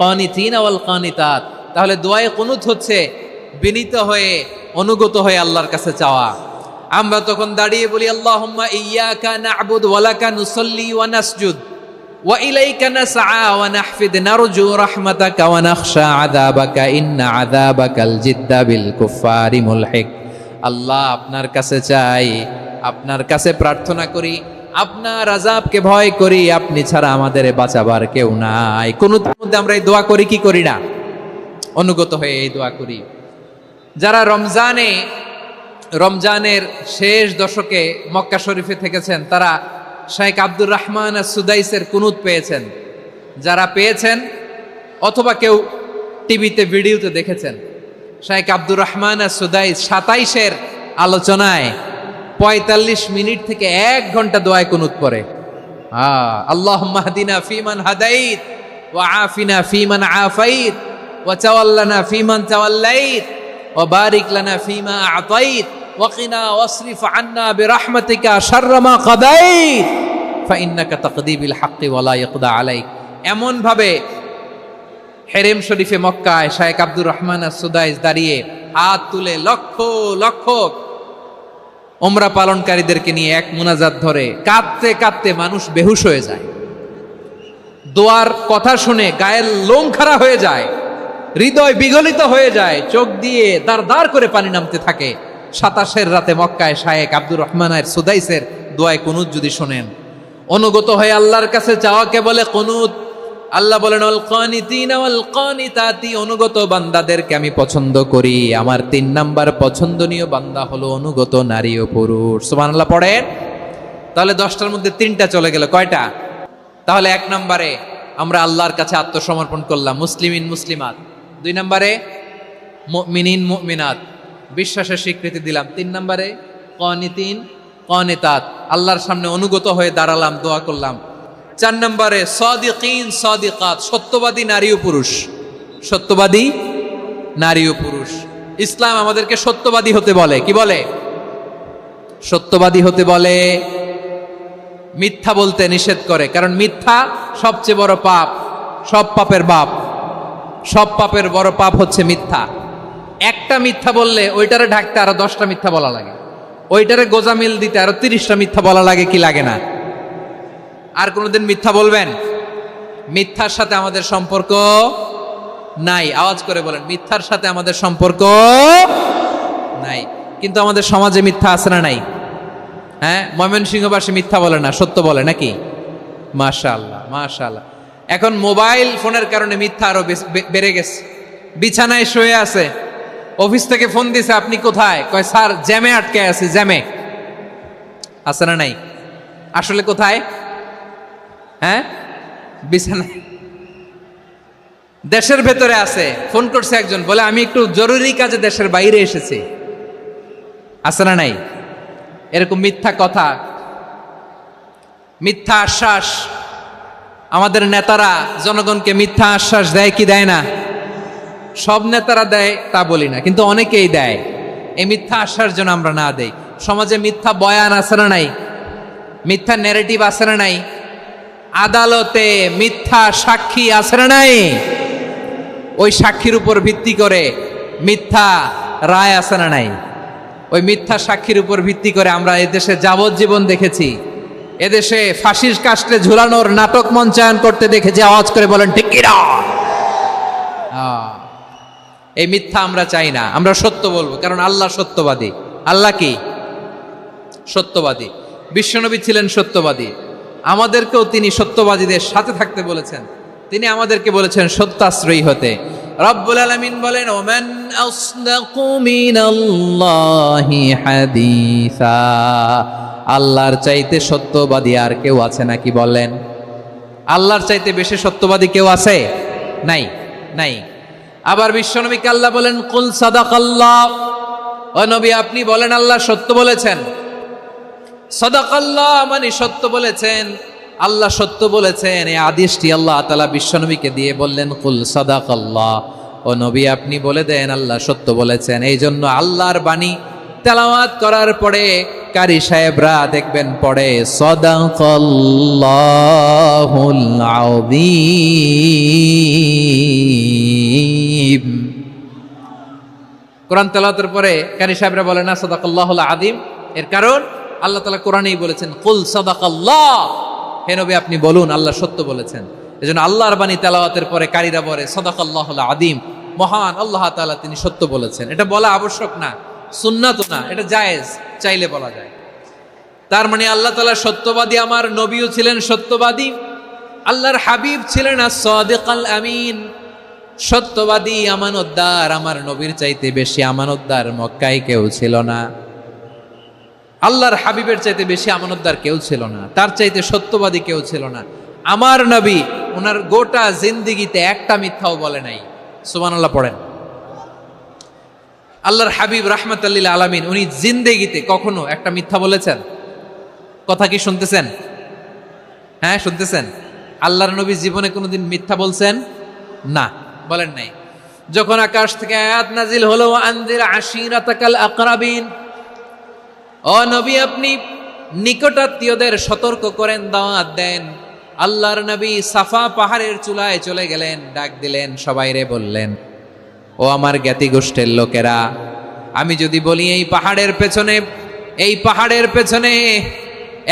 কানিতিনা ওয়াল কানিতাত। তাহলে দোয়ায়ে কুনুত হচ্ছে বিনীত হয়ে, অনুগত হয়ে আল্লাহর কাছে চাওয়া। আমরা তখন দাঁড়িয়ে বলি, আল্লাহুম্মা ইয়্যাকা না'বুদু ওয়া লাকা নুসাল্লি ওয়া নাসজুদ ওয়া ইলাইকা নাসআ ওয়া নাহফিদ নারজু রাহমাতাকা ওয়া নাখশা আযাবাকা ইন্না আযাবাকাল জিদ্দা বিল কুফফারি মুলহিক। আল্লাহ আপনার কাছে চাই, আপনার কাছে প্রার্থনা করি, আপনার আযাবকে ভয় করি, আপনি ছাড়া আমাদের বাঁচাবার কেউ নাই। কুনুতের মধ্যে আমরা এই দোয়া করি কি করি না? অনুগত হয়ে এই দোয়া করি। যারা রমজানের শেষ দশকে মক্কা শরীফে থেকেছেন তারা শাইখ আব্দুর রহমান সুদাইসের কুনুত পেয়েছেন। যারা পেয়েছেন অথবা কেউ টিভিতে ভিডিওতে দেখেছেন, শাইখ আব্দুর রহমান সুদাইস 27-এর আলোচনায় 45 মিনিট থেকে 1 ঘন্টা দোয়ায় কুনুত পড়ে। আল্লাহুম্মা হদিনা ফিমান হাদাইত ওয়া আফিনা ফিমান আফাইত ওয়া তাওয়াল্লানা ফিমান তাওয়াল্লাইত ওয়া বারিক লানা ফিমা আতাইত ওয়া কিনা ওয়াসরিফ আন্না বিরহমাতিকা শাররা মা কাদাইত ফাইন্নাকা তাকদি বিল হাক্কি ওয়া লা ইয়াকদা আলাইক। এমন ভাবে হেরেম শরীফে মক্কায় শাইখ আব্দুর রহমান সুদাইস দাঁড়িয়ে হাত তুলে লক্ষ লক্ষ উমরা পালনকারীদেরকে নিয়ে এক মুনাজাত ধরে কাঁদতে কাঁদতে মানুষ বেহুশ হয়ে যায়। দোয়ার কথা শুনে গায়ের লোম খাড়া হয়ে যায়, হৃদয় বিগলিত হয়ে যায়, চোখ দিয়ে দাঁড় দাঁড় করে পানি নামতে থাকে। 27-এর রাতে মক্কায় শাইখ আব্দুর রহমানের সুদাইসের দোয়ায় কুনুত যদি শোনেন, অনুগত হয়ে আল্লাহর কাছে চাওয়াকে বলে কুনুত। আল্লাহ বলেন আল কানিতিনা ওয়াল কানিতাতি, অনুগত বান্দাদেরকে আমি পছন্দ করি। আমার 3 নাম্বার পছন্দনীয় বান্দা হলো অনুগত নারী ও পুরুষ। সুবহানাল্লাহ পড়েন। তাহলে 10টার মধ্যে 3টা চলে গেল, কয়টা? তাহলে 1 নম্বরে আমরা আল্লাহর কাছে আত্মসমর্পণ করলাম, মুসলিমিন মুসলিমাত। 2 নম্বরে মুমিনিন মুমিনাত, বিশ্বাসের স্বীকৃতি দিলাম। 3 নম্বরে কানিতিন কানিতাত, আল্লাহর সামনে অনুগত হয়ে দাঁড়ালাম, দোয়া করলাম। 4 নম্বরে সাদিকিন সাদিকাত, সত্যবাদী নারী ও পুরুষ। সত্যবাদী নারী ও পুরুষ। ইসলাম আমাদেরকে সত্যবাদী হতে বলে। কি বলে? সত্যবাদী হতে বলে, মিথ্যা বলতে নিষেধ করে। কারণ মিথ্যা সবচেয়ে বড় পাপ, সব পাপের বাপ। সব পাপের বড় পাপ হচ্ছে মিথ্যা। একটা মিথ্যা বললে ওইটারে ঢাকতে আরো 10টা মিথ্যা বলা লাগে, ওইটারে গোজামিল দিতে আরো 30টা মিথ্যা বলা লাগে, কি লাগে না? আর কোনোদিন মিথ্যা বলবেন? মিথ্যার সাথে আমাদের সম্পর্ক নাই। আওয়াজ করে বলেন, মিথ্যার সাথে আমাদের সম্পর্ক নাই। কিন্তু আমাদের সমাজে মিথ্যা আছে না নাই? হ্যাঁ, ময়মনসিংহবাসী মিথ্যা বলে না, সত্য বলে নাকি? মাশাআল্লাহ, মাশাআল্লাহ। এখন মোবাইল ফোনের কারণে মিথ্যা আরো বেড়ে গেছে। বিছানায় শুয়ে আছে, অফিস থেকে ফোন দিছে, আপনি কোথায়? কয় স্যার জ্যামে আটকে আছি। জ্যামে আছে না নাই? আসলে কোথায়? হ্যাঁ, বিছানায়। দেশের ভেতরে আছে, ফোন করছে একজন, বলে আমি একটু জরুরি কাজে দেশের বাইরে এসেছি। আছে না নাই? এরকম মিথ্যা কথা, মিথ্যা আশ্বাস। আমাদের নেতারা জনগণকে মিথ্যা আশ্বাস দেয় কি দেয় না? সব নেতারা দেয় তা বলি না, কিন্তু অনেকেই দেয়। এই মিথ্যা আশ্বাস যেন আমরা না দেই। সমাজে মিথ্যা বয়ান আছে না নাই? মিথ্যা ন্যারেটিভ আছে না নাই? আদালতে মিথ্যা সাক্ষী আছে না নাই? ওই সাক্ষীর উপর ভিত্তি করে মিথ্যা রায় আছে না নাই? ওই মিথ্যা সাক্ষীর উপর ভিত্তি করে আমরা এদেশে যাবজ্জীবন দেখেছি, এদেশে ফাঁসির কাস্টে ঝুলানোর নাটক মঞ্চায়ন করতে দেখেছি। আওয়াজ করে বলেন ঠিক কি না? এই মিথ্যা আমরা চাই না, আমরা সত্য বলবো, কারণ আল্লাহ সত্যবাদী। আল্লাহ কি? সত্যবাদী। বিশ্বনবী ছিলেন সত্যবাদী, আমাদেরকেও তিনি সত্যবাদীদের সাথে থাকতে বলেছেন। তিনি আমাদেরকে বলেছেন সত্যাশ্রয়ী হতে। রব্বুল আলামিন বলেন, ওমান আসদাকু মিনাল্লাহি হাদিসা। আল্লাহর চাইতে সত্যবাদী আর কেউ আছে নাকি বলেন? আল্লাহর চাইতে বেশি সত্যবাদী কেউ আছে? নাই, নাই। আবার বিশ্বনবীকে আল্লাহ বলেন, কুল সাদাকাল্লাহ। ও নবী, আপনি বলেন আল্লাহ সত্য বলেছেন। সাদাকাল্লাহ মানে সত্য বলেছেন, আল্লাহ সত্য বলেছেন। এই আদেশটি আল্লাহ তাআলা বিশ্বনবীকে দিয়ে বললেন, কুল সাদাকাল্লাহ। ও নবী, আপনি বলে দেন আল্লাহ সত্য বলেছেন। এই জন্য আল্লাহর বাণী তেলাওয়াত করার পরে কারি সাহেবরা দেখবেন পড়ে সাদাকাল্লাহুল আযীম। কোরআন তেলাওয়াতের পরে কারি সাহেবরা বলে না সাদাকাল্লাহুল আযীম। এর কারণ আল্লাহ তাআলা কোরআনেই বলেছেন, কুল সাদাকাল্লাহ। হে নবী, আপনি বলুন আল্লাহ সত্য বলেছেন। এজন্য আল্লাহর বাণী তেলাওয়াতের পরে কারীরা বলে সাদাকাল্লাহুল আযীম, মহান আল্লাহ তাআলা তিনি সত্য বলেছেন। এটা বলা আবশ্যক না, সুন্নাত না, এটা জায়েজ, চাইলে বলা যায়। তার মানে আল্লাহ তাআলা সত্যবাদী, আমার নবীও ছিলেন সত্যবাদী, আল্লাহর হাবিব ছিলেন as-সাদিকাল আমিন, সত্যবাদী, আমানতদার। আমার নবীর চাইতে বেশি আমানতদার মক্কায় কেউ ছিল না। আল্লাহর হাবিবের চাইতে বেশি আমানতদার কেউ ছিল না, তার চাইতে সত্যবাদী কেউ ছিল না। আমার নবী ওনার গোটা জিন্দেগিতে একটা মিথ্যাও বলে নাই। সুবহানাল্লাহ পড়েন। আল্লাহর হাবিব রাহমাতাল লিল আলামিন উনি জিন্দেগিতে কখনো একটা মিথ্যা বলেছেন? কথা কি শুনতেছেন? হ্যাঁ, শুনতেছেন? আল্লাহর নবী জীবনে কোনোদিন মিথ্যা বলছেন? না, বলেন নাই। যখন আকাশ থেকে আয়াত নাজিল হলো, আনজির আশিরাতাকাল আকরাবিন, ও নবী আপনি নিকটাত্মীয়দের সতর্ক করেন, দাওয়াত দেন। আল্লাহর নবী সাফা পাহাড়ের চূড়ায় চলে গেলেন, ডাক দিলেন, সবাইরে বললেন, ও আমার জ্ঞাতি গোষ্ঠের লোকেরা, আমি যদি বলি এই পাহাড়ের পেছনে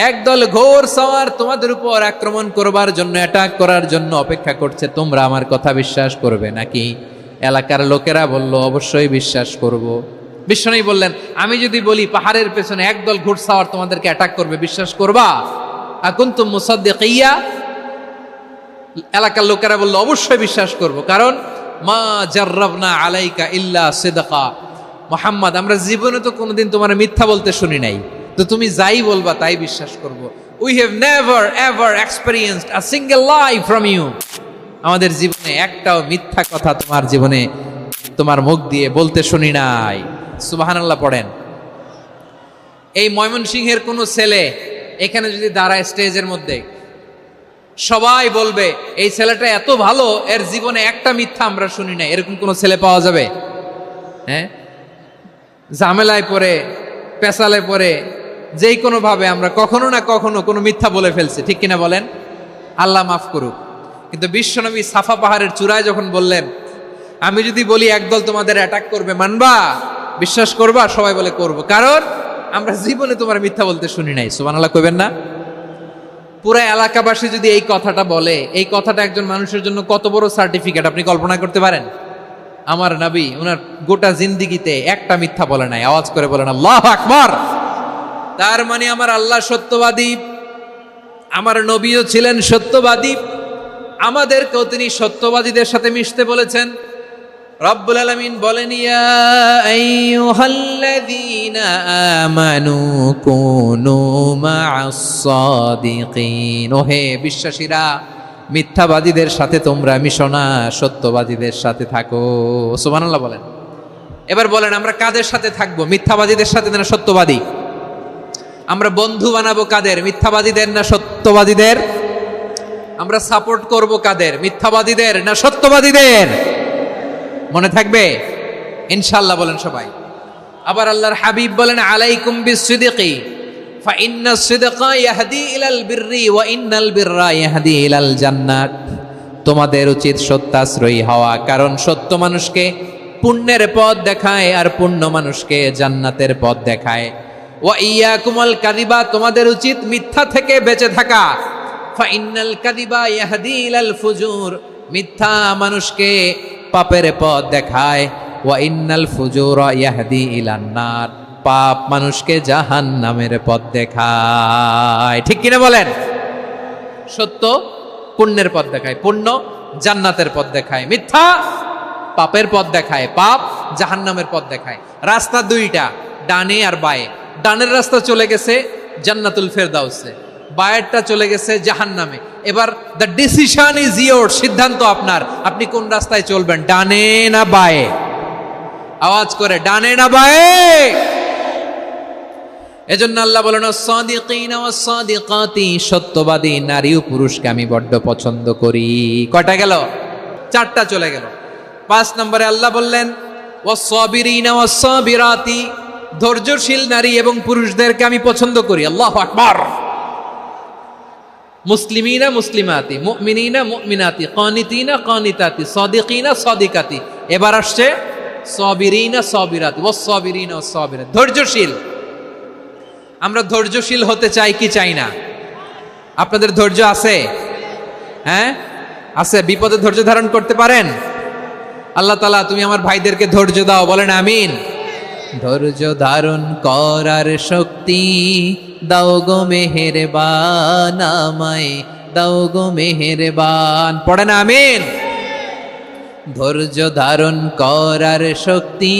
একদল ঘোর সওয়ার তোমাদের উপর আক্রমণ করবার জন্য, অ্যাটাক করার জন্য অপেক্ষা করছে, তোমরা আমার কথা বিশ্বাস করবে নাকি? এলাকার লোকেরা বলল, অবশ্যই বিশ্বাস করব। বিশ্বনবী বললেন, আমি যদি বলি পাহাড়ের পেছনে একদল ঘোড়সাওয়ার তোমাদেরকে অ্যাটাক করবে, বিশ্বাস করবা? আকুনতুম মুসাদ্দিকিয়া? এলাকার লোকেরা বলল, অবশ্যই বিশ্বাস করব, কারণ মা জাররাবনা আলাইকা ইল্লা সিদকা। মুহাম্মদ, আমরা জীবনে তো কোনোদিন তোমার মিথ্যা বলতে শুনি নাই, তো তুমি যাই বলবা তাই বিশ্বাস করব। We have never ever experienced a single lie from you. আমাদের জীবনে একটাও মিথ্যা কথা তোমার জীবনে, তোমার মুখ দিয়ে বলতে শুনি নাই। সুবহানাল্লাহ পড়েন। এই ময়মনসিংহের কোনো ছেলে এখানে যদি দাঁড়ায় স্টেজের মধ্যে, সবাই বলবে এই ছেলেটা এত ভালো, এর জীবনে একটা মিথ্যা আমরা শুনি নাই। এরকম কোন ছেলে পাওয়া যাবে? হ্যাঁ, ঝামেলায় পড়ে, পেশালে পড়ে, যেই কোনো ভাবে আমরা কখনো না কখনো কোনো মিথ্যা বলে ফেলছি, ঠিক কিনা বলেন? আল্লাহ মাফ করুক। কিন্তু বিশ্বনবী সাফা পাহাড়ের চূড়ায় যখন বললেন, আমি যদি বলি একদল তোমাদের অ্যাটাক করবে, মানবা? বিশ্বাস করবা? সবাই বলে করব, কারণ আমরা জীবনে তোমার মিথ্যা বলতে শুনি নাই। সুবহানাল্লাহ কইবেন না? পুরা এলাকাবাসী যদি এই কথাটা বলে, এই কথাটা একজন মানুষের জন্য কত বড় সার্টিফিকেট আপনি কল্পনা করতে পারেন? আমার নবী ওনার গোটা জিন্দিগিতে একটা মিথ্যা বলে নাই। আওয়াজ করে বলেন আল্লাহু আকবার। তার মানে আমার আল্লাহ সত্যবাদী, আমার নবীও ছিলেন সত্যবাদী, আমাদেরকেও তিনি সত্যবাদীদের সাথে মিশতে বলেছেন। রব্বুল আলামিন বলেন, ইয়া আইয়ুহাল্লাযীনা আমানু কুনু মা'আস সাদিকিন। ওহে বিশ্বাসীরা, মিথ্যাবাদীদের সাথে তোমরা মিশো না, সত্যবাদীদের সাথে থাকো। সুবহানাল্লাহ বলেন। এবার বলেন আমরা কাদের সাথে থাকবো? মিথ্যাবাদীদের সাথে না সত্যবাদী? আমরা বন্ধু বানাবো কাদের? মিথ্যাবাদীদের না সত্যবাদীদের? আমরা সাপোর্ট করব কাদের? মিথ্যাবাদীদের না সত্যবাদীদের? মনে থাকবে ইনশাআল্লাহ বলেন সবাই। আবার আল্লাহর হাবিব বলেন, আলাইকুম বিসসিদকি ফাইন্নাস সিদকা ইয়াহদি ইলাল বিররি ওয়া ইন্নাল বিররা ইয়াহদি ইলাল জান্নাত। তোমাদের উচিত সত্যাশ্রয়ী হওয়া, কারণ সত্য মানুষকে পুণ্যের পথ দেখায় আর পুণ্য মানুষকে জান্নাতের পথ দেখায়। ওয়া ইয়াকুমুল কাযিবা, তোমাদের উচিত মিথ্যা থেকে বেঁচে থাকা। ফাইন্নাল কাযিবা ইয়াহদি ইলাল ফুজুর, মিথ্যা মানুষকে পাপের পথ দেখায়। ওয়া ইন্নাল ফুজুরা ইয়াহদি ইলান নার, পাপ মানুষকে জাহান্নামের পথ দেখায়। ঠিক কিনা বলেন? সত্য পুণ্যের পথ দেখায়, পুণ্য জান্নাতের পথ দেখায়, মিথ্যা পাপের পথ দেখায়, পাপ জাহান্নামের পথ দেখায়। রাস্তা দুইটা, ডানে আর বায়ে। ডানের রাস্তা চলে গেছে জান্নাতুল ফেরদাউসে, বায়েরটা চলে গেছে জাহান্নামে। এবার দ্য ডিসিশন ইজ ইয়োর, সিদ্ধান্ত আপনার, আপনি কোন রাস্তায় চলবেন, ডানে না বায়ে? আওয়াজ করে, ডানে না বায়ে? এজন্য আল্লাহ বলেন, সাদিকিনা ওয়াস সাদিকাতি, সত্যবাদী নারী ও পুরুষকে আমি বড্ড পছন্দ করি। কয়টা গেল? চারটা চলে গেল। 5 নম্বরে আল্লাহ বললেন, ওয়াস সাবিরিনা ওয়াস সাবিরাতি, ধৈর্যশীল নারী এবং পুরুষদেরকে আমি পছন্দ করি। আল্লাহু আকবার। মুসলিমিনা মুসলিমাতি, মুমিনিনা মুমিনাতি, কানিতিনা কানিতাতি, সাদিকিনা সাদিকাতি। এবার আসছে সাবিরিনা সাবিরাতি, ওয়াস সাবিরিনা ওয়াস সাবিরাত, ধৈর্যশীল। আমরা ধৈর্যশীল হতে চাই কি চাই না? আপনাদের ধৈর্য আছে? হ্যাঁ আছে? বিপদে ধৈর্য ধারণ করতে পারেন? আল্লাহ তাআলা তুমি আমার ভাইদেরকে ধৈর্য দাও, বলেন আমিন। ধৈর্য ধারণ করার শক্তি দাও গো মেহেরবান, আমায় দাও গো মেহেরবান, পড়েন আমিন। ধৈর্য ধারণ করার শক্তি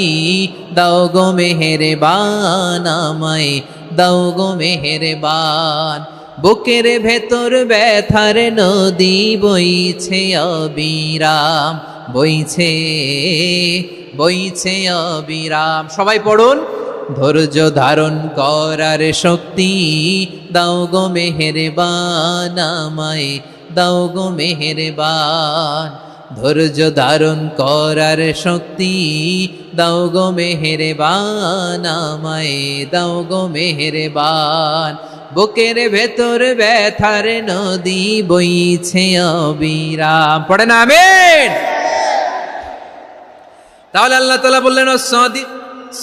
দাও গো মেহেরবান, আমায় দাও গো মেহেরবান। বুকের ভেতর ব্যথার নদী বইছে অবিরাম, বইছে বইছে অবিরাম। সবাই পড়ুন, ধৈর্য ধারণ করার শক্তি দাও গো মেহেরবান, আমায় দাও গো মেহেরবান। ধৈর্য ধারণ করার শক্তি দাও গো মেহেরবান, আমায় দাও গো মেহেরবান। বুকের ভেতর ব্যথার নদী বইছে অবিরাম, পড়েন আমিন। তাহলে আল্লাহ তাআলা বললেন,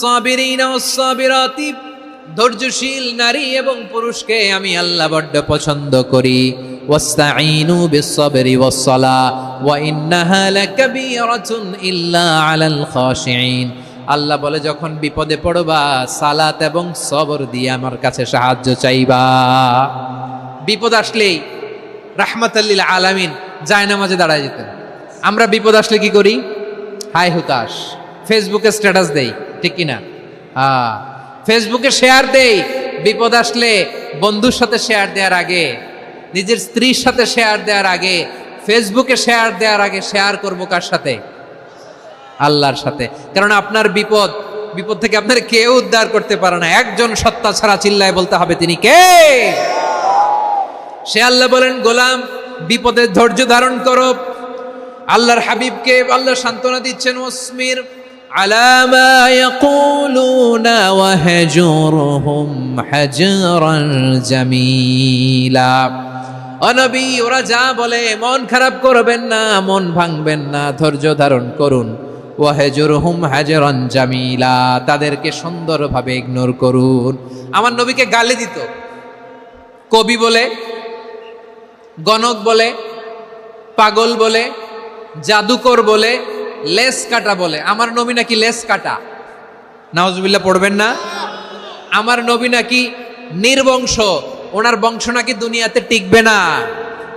সাবিরিনা ওয়াস সাবিরাতি, ধৈর্যশীল নারী এবং পুরুষকে আমি আল্লাহ বড্ড পছন্দ করি। ওয়াস্তাঈনু বিস-সাবরি ওয়াস-সালাহ ওয়া ইন্নাহা লাকাবীরাতুন ইল্লা আলাল খাশিঈন। আল্লাহ বলে, যখন বিপদে পড়বা সালাত এবং সবর দিয়ে আমার কাছে সাহায্য চাইবা। বিপদ আসলেই রাহমাতাল লিল আলামিন জায়নামাজে দাঁড়ায় যেতেন। আমরা বিপদ আসলে কি করি? হাই হুতাশ, ফেসবুকে স্ট্যাটাস দেই, ঠিক কিনা? ফেসবুকে শেয়ার দেই। বিপদ আসলে বন্ধুর সাথে শেয়ার দেওয়ার আগে, নিজের স্ত্রীর সাথে শেয়ার দেওয়ার আগে, ফেসবুকে শেয়ার দেওয়ার আগে শেয়ার করবো কার সাথে? আল্লাহর সাথে। কারণ আপনার বিপদ থেকে আপনার কেউ উদ্ধার করতে পারে না, একজন সত্তা ছাড়া। চিল্লায় বলতে হবে, তিনি কে? সে আল্লাহ বলেন, গোলাম বিপদে ধৈর্য ধারণ করো। আল্লাহর হাবিবকে আল্লাহ সান্ত্বনা দিচ্ছেন, ওয়াসমির আলা মা ইয়াকুলুনা ওয়াহজুরহুম হাজরান জামিলা। ও নবী, ওরা যা বলে মন খারাপ করবেন না, মন ভাঙবেন না, ধৈর্য ধারণ করুন। ওয়াহজুরহুম হাজরান জামিলা, তাদেরকে সুন্দরভাবে ইগনোর করুন। আমার নবীকে গালি দিত কবি বলে, গণক বলে, পাগল বলে, জাদুকর বলে, লেস কাটা বলে। আমার নবী নাকি লেস কাটা, নাউজুবিল্লাহ পড়বেন না। আমার নবী নাকি নির্বংশ, ওনার বংশ নাকি দুনিয়াতে টিকবে না।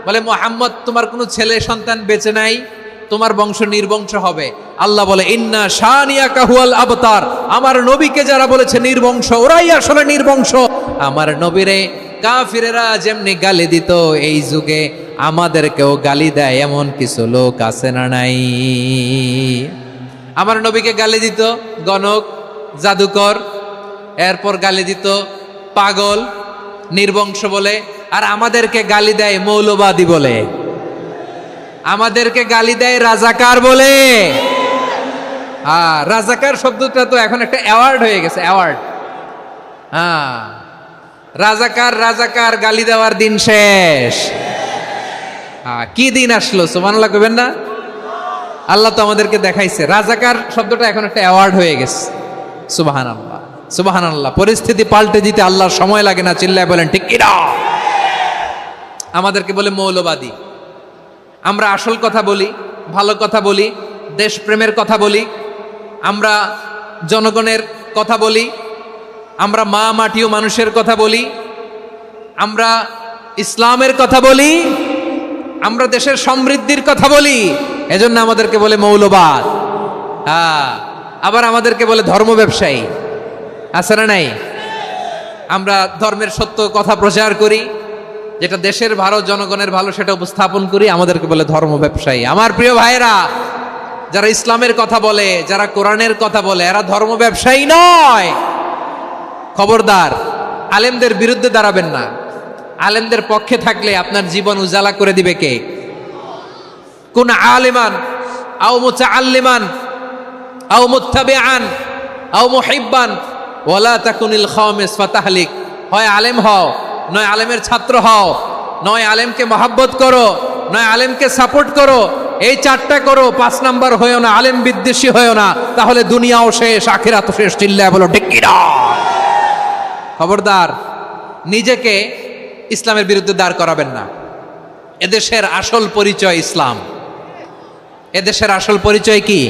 বলে মুহাম্মদ তোমার কোনো ছেলে সন্তান বেঁচে নাই, তোমার বংশ নির্বংশ হবে। আল্লাহ বলে ইন্না শানিয়াকা হুয়াল আবতার, আমার নবীকে যারা বলেছে নির্বংশ ওরাই আসলে নির্বংশ। আমার নবীরে কাফিরেরা যেমনি গালি দিত, এই যুগে আমাদেরকেও গালি দেয় এমন কিছু লোক আছে না নাই? আমার নবীকে গালি দিত গণক, জাদুকর, এরপর গালি দিত পাগল, নির্বংশ বলে, আর আমাদেরকে গালি দেয় মৌলবাদী বলে, আমাদেরকে গালি দেয় রাজাকার বলে। রাজাকার শব্দটা তো এখন একটা অ্যাওয়ার্ড হয়ে গেছে, অ্যাওয়ার্ড। রাজাকার রাজাকার গালি দেওয়ার দিন শেষ। কি দিন আসলো, সুবহানাল্লাহ কইবেন না? আল্লাহ তো আমাদেরকে দেখাইছে, রাজাকার শব্দটা এখন একটা অ্যাওয়ার্ড হয়ে গেছে। সুবহানাল্লাহ, সুবহানাল্লাহ। পরিস্থিতি পাল্টে দিতে আল্লাহর সময় লাগে না, চিল্লায় বলেন ঠিক কি না? আমাদেরকে বলে মৌলবাদী। আমরা আসল কথা বলি, ভালো কথা বলি, দেশপ্রেমের কথা বলি, আমরা জনগণের কথা বলি, আমরা মা মাটি ও মানুষের কথা বলি, আমরা ইসলামের কথা বলি, আমরা দেশের সমৃদ্ধির কথা বলি, এজন্য আমাদেরকে বলে মৌলবাদ। আবার আমাদেরকে বলে ধর্ম ব্যবসায়ী, আছে না নাই? আমরা ধর্মের সত্য কথা প্রচার করি, যেটা দেশের ভালো, জনগণের ভালো, সেটা উপস্থাপন করি, আমাদেরকে বলে ধর্ম ব্যবসায়ী। আমার প্রিয় ভাইরা, যারা ইসলামের কথা বলে, যারা কোরআনের কথা বলে, এরা ধর্ম ব্যবসায়ী নয়। খবরদার, আলেমদের বিরুদ্ধে দাঁড়াবেন না। আলেমদের পক্ষে থাকলে আপনার জীবন উজালা করে দিবে কে? কোন আলিমান আও মুতাআল্লিমান আও মুত্তাবিআন আও মুহিব্বান ওয়ালা তাকুনিল খামিস ফাতাহলিক। হয় আলেম হও, নয় আলেমের ছাত্র হও, নয় আলেমকে মহাব্বত করো, নয় আলেমকে সাপোর্ট করো। এই চারটা করো, 5 নাম্বার হয়েও না, আলেম বিদ্বেষী হয়েও না, তাহলে দুনিয়াও শেষ, আখিরাতও শেষ। চিল্লায় বলো ঠিক কি না? খবরদার, নিজেকে ইসলামের বিরুদ্ধে দাঁড় করাবেন না। এদেশের আসল পরিচয় ইসলাম। এদেশের আসল পরিচয় কি?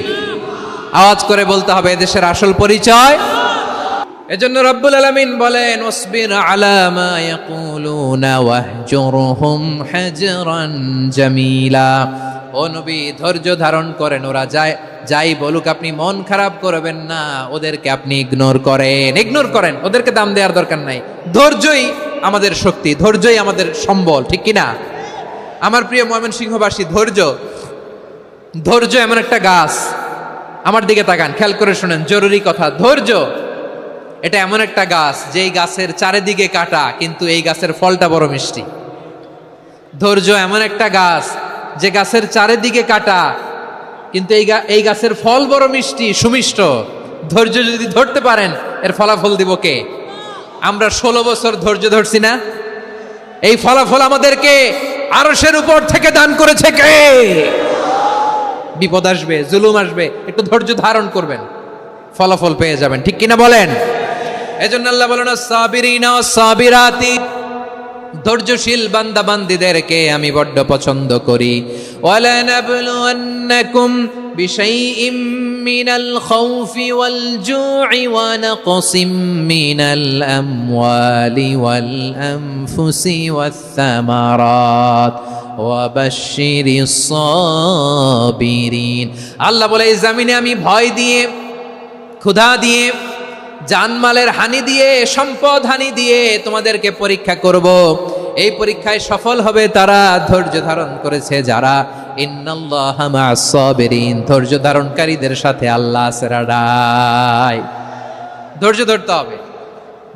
আওয়াজ করে বলতে হবে, এদেশের আসল পরিচয়। এজন্য রব্বুল আলামিন বলেন ওয়াসবির আলা মা ইয়াকুলুনা ওয়াহজুরহুম হাজরান জামিলা। ও নবী, ধৈর্য ধারণ করেন, ওরা যাই বলুক আপনি মন খারাপ করবেন না, ওদেরকে আপনি ইগনোর করেন, ওদেরকে দাম দেওয়ার দরকার নাই। ধৈর্যই আমাদের শক্তি, ধৈর্যই আমাদের সম্বল, ঠিক কিনা? আমার প্রিয় ময়মনসিংহবাসী, ধৈর্য এমন একটা গাছ, আমার দিকে তাকান, খেয়াল করে শুনেন, জরুরি কথা। ধৈর্য এটা এমন একটা গাছ, যেই গাছের চারিদিকে কাটা, কিন্তু এই গাছের ফলটা বড় মিষ্টি। ধৈর্য এমন একটা গাছ, যে গাছের চারিদিকে কাটা, কিন্তু এই গাছের ফল বড় মিষ্টি, সুমিষ্ট। ধৈর্য যদি ধরতে পারেন, এর ফলাফল দিব কে? আমরা 16 বছর ধৈর্য ধরছি না? এই ফলাফল আমাদেরকে আরশের উপর থেকে দান করেছে কে? বিপদ আসবে, জুলুম আসবে, একটু ধৈর্য ধারণ করবেন, ফলাফল পেয়ে যাবেন, ঠিক কিনা বলেন? এজন্য আল্লাহ বলেন আস-সাবিরিনা ওয়াস-সাবিরাতি, ধৈর্যশীল বান্দা বান্দীদেরকে আমি বড্ড পছন্দ করি। ওয়ালা নাবলুওয়ান্নাকুম বিশাইইম মিনাল খাউফি ওয়াল জু'i ওয়া নাকসিম মিনাল আমওয়ালি ওয়াল আনফুসি ওয়াস সামারাত ওয়া বাশশিরিস সাবিরিন। আল্লাহ বলে, এই জমিনে আমি ভয় দিয়ে, ক্ষুধা দিয়ে, জানমালের হানি দিয়ে, সম্পদ হানি দিয়ে তোমাদেরকে পরীক্ষা করব। এই পরীক্ষায় সফল হবে তারা, ধৈর্য ধারণ করেছে যারা। ইন্নাল্লাহা মা'আস সাবিরিন, ধৈর্য ধারণকারীদের সাথে আল্লাহ আছে। ধৈর্য ধরতে হবে,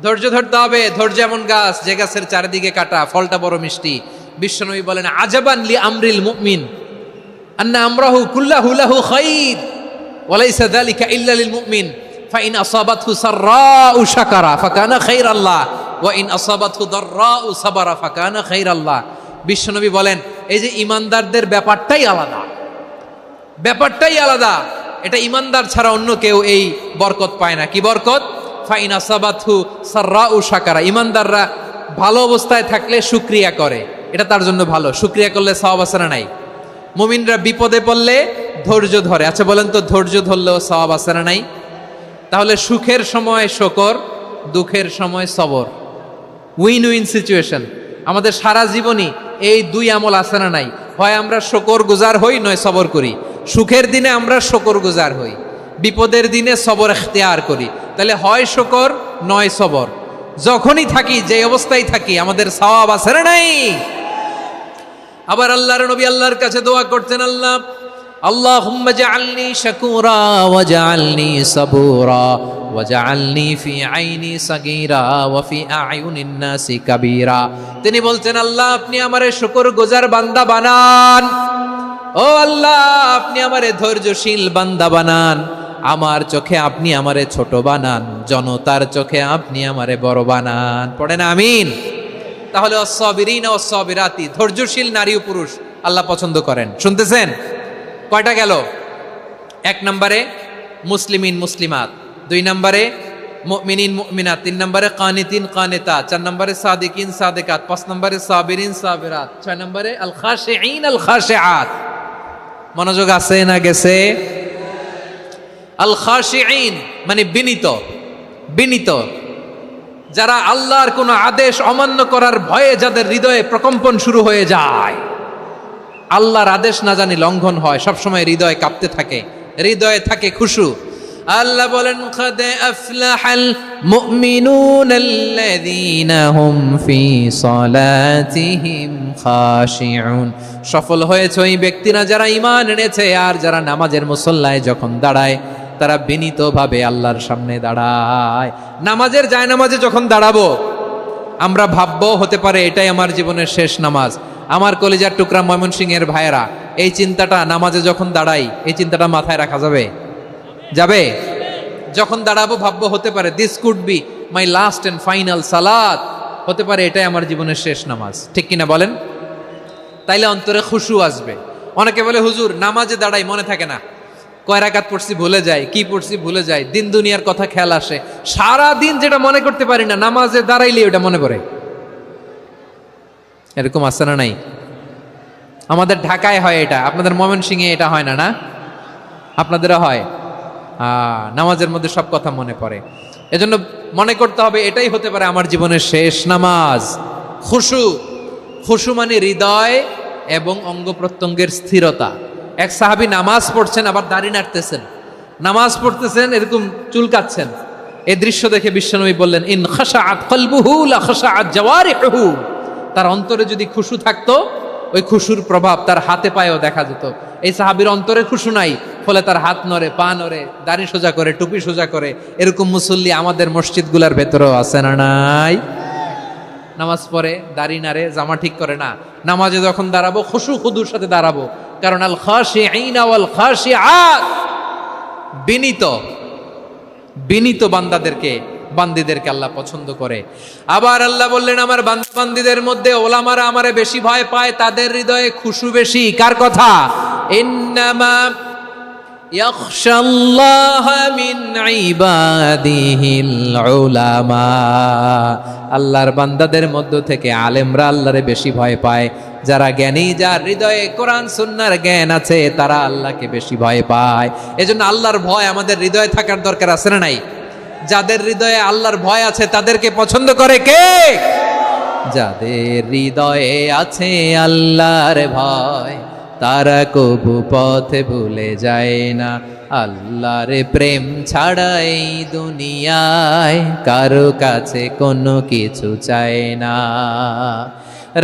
ধৈর্য ধরতে হবে। ধৈর্য এমন গাছ, যে গাছের চারিদিকে কাটা, ফলটা বড় মিষ্টি। বিশ্বনবী বলেন আজাবান লি আমরিল মুমিন আন্না আমরাহু কুল্লাহু লাহু খাইর ওয়া লাইসা যালিকা ইল্লা লিল মুমিন ফাইন আসাবাতহু সাররাউ শাকারা ফাকানা খাইরাল্লাহ ওয়া ইন আসাবাতহু দাররাউ সাবারা ফাকানা খাইরাল্লাহ। বিশ্বনবী বলেন, এই যে ইমানদারদের ব্যাপারটাই আলাদা, ব্যাপারটাই আলাদা। এটা ইমানদার ছাড়া অন্য কেউ এই বরকত পায় না। কি বরকত? ফাইন আসাবাতহু সাররাউ শাকারা। ইমানদাররা ভালো অবস্থায় থাকলে শুকরিয়া করে, এটা তার জন্য ভালো। শুকরিয়া করলে সওয়াব আছে না নাই? মুমিনরা বিপদে পড়লে ধৈর্য ধরে। আচ্ছা বলেন তো, ধৈর্য ধরলেও সওয়াব আছে না নাই? তাহলে সুখের সময় শুকর, দুঃখের সময় সবর, উইন উইন সিচুয়েশন। আমাদের সারা জীবনই এই দুই আমল আছে না নাই? হয় আমরা শুকর গুজার হই, নয় সবর করি। সুখের দিনে আমরা শুকর গুজার হই, বিপদের দিনে সবর ইখতিয়ার করি। তাহলে হয় শুকর নয় সবর। যখনই থাকি, যে অবস্থায় থাকি, আমাদের সওয়াব আছে না নাই? আবার আল্লাহর নবী আল্লাহর কাছে দোয়া করতেন, আল্লাহুম্মা জাআলনি শাকুরা ওয়া জাআলনি সাবুরা ওয়া জাআলনি ফি আইনি সাগীরা ওয়া ফি আ'য়ুনিন নাসি কাবীরা। তিনি বলতেন, আল্লাহ আপনি আমারে শুকরগুজার বান্দা বানান, ও আল্লাহ আপনি আমারে ধৈর্যশীল বান্দা বানান, আমার চোখে আপনি আমারে ছোট বানান, জনতার চোখে আপনি আমারে বড় বানান। পড়েন আমিন। তাহলে অস-সাবিরিনা ওয়াস-সাবিরাতি, ধৈর্যশীল নারী ও পুরুষ আল্লাহ পছন্দ করেন। শুনতেছেন? কয়টা গেল? 1 নম্বরে মুসলিমিন মুসলিমাত, 2 নম্বরে মুমিনিন মুমিনাত, 3 নম্বরে কানিতিন কানিতাত, 4 নম্বরে সাদিকিন সাদিকাত, 5 নম্বরে সাবিরিন সাবিরাত, 6 নম্বরে আল খাশিঈন আল খাশিআত। মনোযোগ আছে না গেছে? আল খাশিঈন মানে বিনীত, বিনীত, যারা আল্লাহর কোন আদেশ অমান্য করার ভয়ে যাদের হৃদয়ে প্রকম্পন শুরু হয়ে যায়, আল্লাহর আদেশ না জানি লঙ্ঘন হয়, সবসময় হৃদয় কাঁপতে থাকে, হৃদয়ে থাকে খুশু। আল্লাহ বলেন, قد أفلح المؤمنون الذين هم في صلاتهم خاشعون। সফল হয়েছে ওই ব্যক্তিরা যারা ঈমান এনেছে আর যারা নামাজের মুসল্লায় যখন দাঁড়ায় তারা বিনীতভাবে আল্লাহর সামনে দাঁড়ায়। নামাজের জায়নামাজে যখন দাঁড়াবো আমরা ভাববো হতে পারে এটাই আমার জীবনের শেষ নামাজ। আমার কলিজার টুকরা ময়মনসিংহের ভাইয়েরা, এই চিন্তাটা নামাজে যখন দাঁড়াই, এই চিন্তাটা মাথায় রাখা যাবে? যাবে? যখন দাঁড়াবো ভাববো হতে পারে this could be my last and final সালাত, হতে পারে এটাই আমার জীবনের শেষ নামাজ। ঠিক কিনা বলেন? তাইলে অন্তরে খুশু আসবে। অনেকে বলে, হুজুর নামাজে দাঁড়াই মনে থাকে না, কয় রাকাত পড়ছি ভুলে যায়, কি পড়ছি ভুলে যায়, দিন দুনিয়ার কথা খেয়াল আসে, সারা দিন যেটা মনে করতে পারি না নামাজে দাঁড়াইলে ওটা মনে পড়ে। এরকম আছে না নাই? আমাদের ঢাকায় হয় এটা, আপনাদের ময়মনসিংহে এটা হয় না? না, আপনাদেরও হয়। নামাজের মধ্যে সব কথা মনে পড়ে। এজন্য মনে করতে হবে এটাই হতে পারে আমার জীবনের শেষ নামাজ। খুশু, খুশু মানে হৃদয় এবং অঙ্গ প্রত্যঙ্গের স্থিরতা। এক সাহাবী নামাজ পড়ছেন আবার দাড়ি নাড়তেছেন, নামাজ পড়তেছেন এরকম চুলকাচ্ছেন। এই দৃশ্য দেখে বিশ্বনবী বললেন, ইন খাশাআত কলবুহু লা খাশাআত জাওয়ারিহু। তার অন্তরে যদি খুশু থাকতো, ওই খুশুর প্রভাব তার হাতে পায়েও দেখা যেত। এই সাহাবীর অন্তরে খুশু নাই, ফলে তার হাত নড়ে, পা নড়ে, দাড়ি সোজা করে, টুপি সোজা করে। এরকম মুসল্লি আমাদের মসজিদগুলোর ভেতরেও আছে না নাই? নামাজ পড়ে, দাড়ি নাড়ে, জামা ঠিক করে না। নামাজে যখন দাঁড়াবো খুশু খুদুর সাথে দাঁড়াবো, কারণ আল খাশিঈনা ওয়াল খাশিআত, বিনীত, বিনীত বান্দীদেরকে আল্লাহ পছন্দ করে। আবার আল্লাহ বললেন, আমার বান্দীদের মধ্যে ওলামারা আমারে বেশি ভয় পায়, তাদের হৃদয়ে খুশু বেশি। কার কথা? ইন্নামা ইয়াখশাল্লাহা মিন ইবাদিহিল উলামা। আল্লাহর বান্দাদের মধ্য থেকে আলেমরা আল্লাহরে বেশি ভয় পায়। যারা জ্ঞানী, যার হৃদয়ে কোরআন সুন্নাহর জ্ঞান আছে, তারা আল্লাহকে বেশি ভয় পায়। এজন্য আল্লাহর ভয় আমাদের হৃদয়ে থাকার দরকার আছে না নাই? যাদের হৃদয়ে আল্লাহর ভয় আছে তাদেরকে পছন্দ করে কে? যাদের হৃদয়ে আছে আল্লাহর ভয়, তারা কবু পথে ভুলে যায় না। আল্লাহর প্রেম ছাড়া এই দুনিয়ায় কারো কাছে কোনো কিছু চায় না।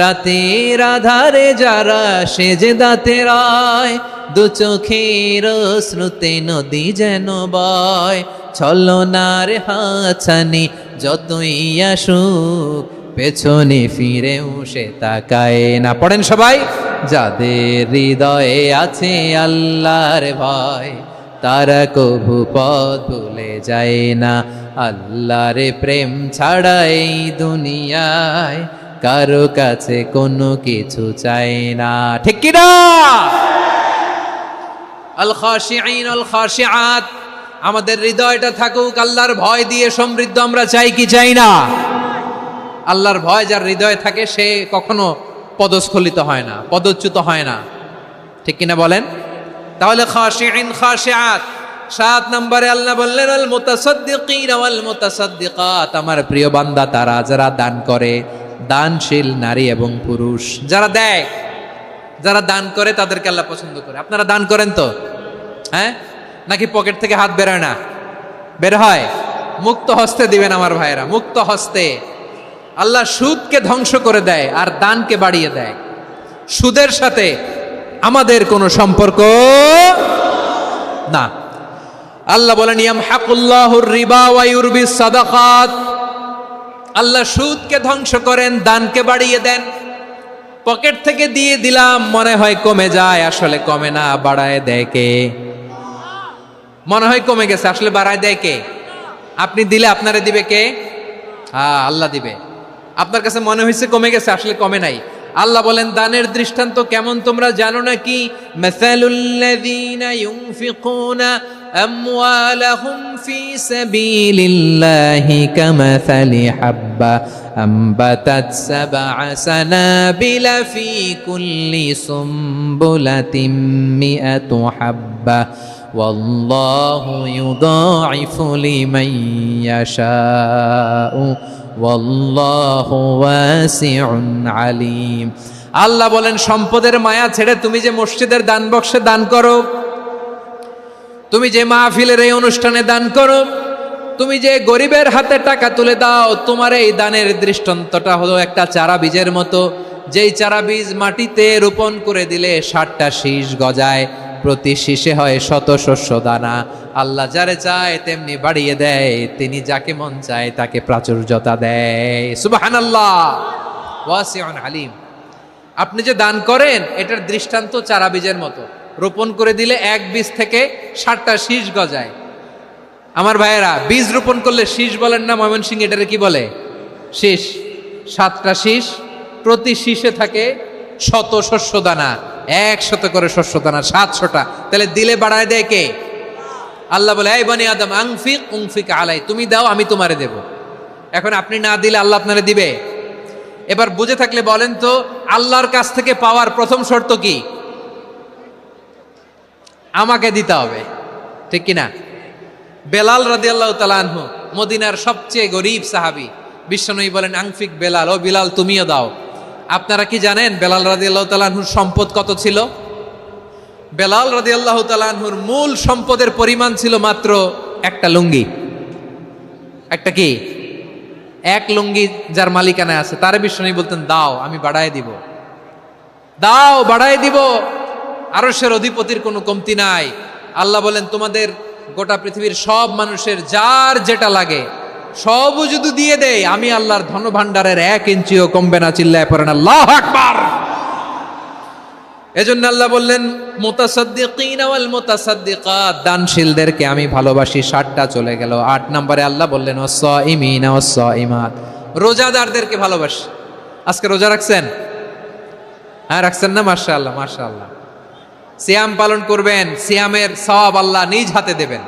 রাতের আধারে যারা সেজদাতে রয়, দু চোখের শ্রুতে নদী যেন বয়। ছলনার হাতছানি যতই আসুক, পেছনে ফিরেও সে তাকায় না। পড়েন সবাই, যাদের হৃদয়ে আছে আল্লাহর ভয়, তারা কবু পথ ভুলে যায় না। আল্লাহর প্রেম ছাড়া এই দুনিয়ায় কারো কাছে কোনো কিছু চায় না। ঠিক কি না? আল খাশিঈন আল খাশিআত, আমাদের হৃদয়টা থাকুক আল্লাহর ভয় দিয়ে সমৃদ্ধ। আমরা চাই কি চাই না? আল্লাহর ভয় যার হৃদয়ে থাকে সে কখনো পদস্খলিত হয় না, পদচ্যুত হয় না, ঠিক কিনা বলেন? তাহলে খাশিঈন খাশিআত। 7 নম্বরে আল্লাহ বললেন আল মুতাসাদ্দিকিন ওয়াল মুতাসাদ্দিকাত, আমার প্রিয় বান্দা তারা যারা দান করে, দানশীল নারী এবং পুরুষ যারা দেয়, যারা দান করে তাদেরকে আল্লাহ পছন্দ করে। আপনারা দান করেন তো? হ্যাঁ, নাকি পকেট থেকে হাত বেরোয় না? বের হয়। মুক্ত হস্তে দিবেন আমার ভাইয়েরা, মুক্ত হস্তে। আল্লাহ সুদকে ধ্বংস করে দেয় আর দানকে বাড়িয়ে দেয়। সুদের সাথে আমাদের কোনো সম্পর্ক না। আল্লাহ বলেন ইয়ামহাকুল্লাহুর রিবা ওয়া ইউরবিস সাদাকাত, আল্লাহ সুদকে ধ্বংস করেন, দানকে বাড়িয়ে দেন। পকেট থেকে দিয়ে দিলাম মনে হয় কমে যায়, আসলে কমে না, বাড়ায় দেয় কে? মনে হয় কমে গেছে, আসলে বাড়ায় দেয় কে? আপনি দিলে আপনারে দিবে কে? হ্যাঁ, আল্লাহ দিবে। আপনার কাছে মনে হয়েছে কমে গেছে, আসলে কমে নাই। আল্লাহ বলেন দানের দৃষ্টান্ত কেমন তোমরা জানো নাকি? মাসালুল্লাযীনা ইউনফিকুনা আমওয়ালাহুম ফি সাবিলিল্লাহি কামাসালি হাব্বা আম্বাতাত সাবআ সানাবিলা ফি কুল্লি সুমবুলাতিন মিআতু হাব্বা ওয়াল্লাহু ইউদাঈফু লিমান ইয়াশাউ ওয়াল্লাহু ওয়াসিউন আলিম। আল্লাহ বলেন সম্পদের মায়া ছেড়ে তুমি যে মসজিদের দান বক্সে দান করো, তুমি যে মাহফিলের এই অনুষ্ঠানে দান করো, তুমি যে গরিবের হাতে টাকা তুলে দাও, তোমার এই দানের দৃষ্টান্তটা হলো একটা চারা বীজের মতো, যেই চারা বীজ মাটিতে রোপণ করে দিলে 60টা শীষ গজায়, প্রতি শীষে হয় শত শস্য দানা। আল্লাহ যারে চায় তেমনি বাড়িয়ে দেয়, তিনি যাকে মন চায় তাকে প্রাচুর্যতা দেয়। সুবহানাল্লাহ, ওয়াসিউন আলিম। আপনি যে দান করেন এটার দৃষ্টান্ত চারা বীজের মতো, রোপণ করে দিলে এক বীজ থেকে 60টা শীষ গজায়। আমার ভাইয়েরা, বীজ রোপণ করলে শীষ বলেন না ময়মনসিংহ, এটারে কি বলে? শীষ। 7টা শীষ, প্রতি শীষে থাকে শত শস্য দানা, 100 করে শস্য দানা, 700টা। তাহলে দিলে বাড়ায় দেয় কে? আল্লাহ বলে এই বনি আদম আনফিক উনফিক আলাই, তুমি দাও আমি তোমারে দেব। এখন আপনি না দিলে আল্লাহ আপনারে দিবে? এবার বুঝে থাকলে বলেন তো, আল্লাহর কাছ থেকে পাওয়ার প্রথম শর্ত কি? আমাকে দিতে হবে, ঠিক কিনা? বেলাল রাদিয়াল্লাহু তাআলা আনহু, মদিনার সবচেয়ে গরীব সাহাবী, বিশ্বনবী বলেন আনফিক বেলাল, ও বিলাল তুমিও দাও। আপনারা কি জানেন বেলাল রাদিয়াল্লাহু তাআলা আনহুর সম্পদ কত ছিল? বেলাল রাদিয়াল্লাহু তাআলা আনহুর মূল সম্পদের পরিমাণ ছিল মাত্র একটা লুঙ্গি। একটা কি? এক লুঙ্গি যার মালিকানায় আছে, তারে বিশ্বনবী বলতেন দাও আমি বাড়ায় দিব, দাও বাড়ায় দিব। আরশের অধিপতির কোনো কমতি নাই। আল্লাহ বলেন তোমাদের গোটা পৃথিবীর সব মানুষের যার যেটা লাগে সবও যদি দিয়ে দেয়, আমি আল্লাহর ধন ভাণ্ডারের 1 ইঞ্চিও কমবে না। চিল্লায় পড়েন আল্লাহু আকবার। এজন্য আল্লাহ বললেন মুতাসাদ্দিকিন ওয়াল মুতাসাদ্দিকাত, দানশীলদেরকে আমি ভালোবাসি। 60টা চলে গেল। 8 নম্বরে আল্লাহ বললেন ওয়াস-সাইমিনা ওয়াস-সাইমাত, রোজাদারদেরকে ভালোবাসি। আজকে রোজা রাখছেন? হ্যাঁ রাখছেন না? মাশাআল্লাহ মাশাআল্লাহ। সিয়াম পালন করবেন, সিয়ামের সওয়াব আল্লাহ নিজ হাতে দেবেন।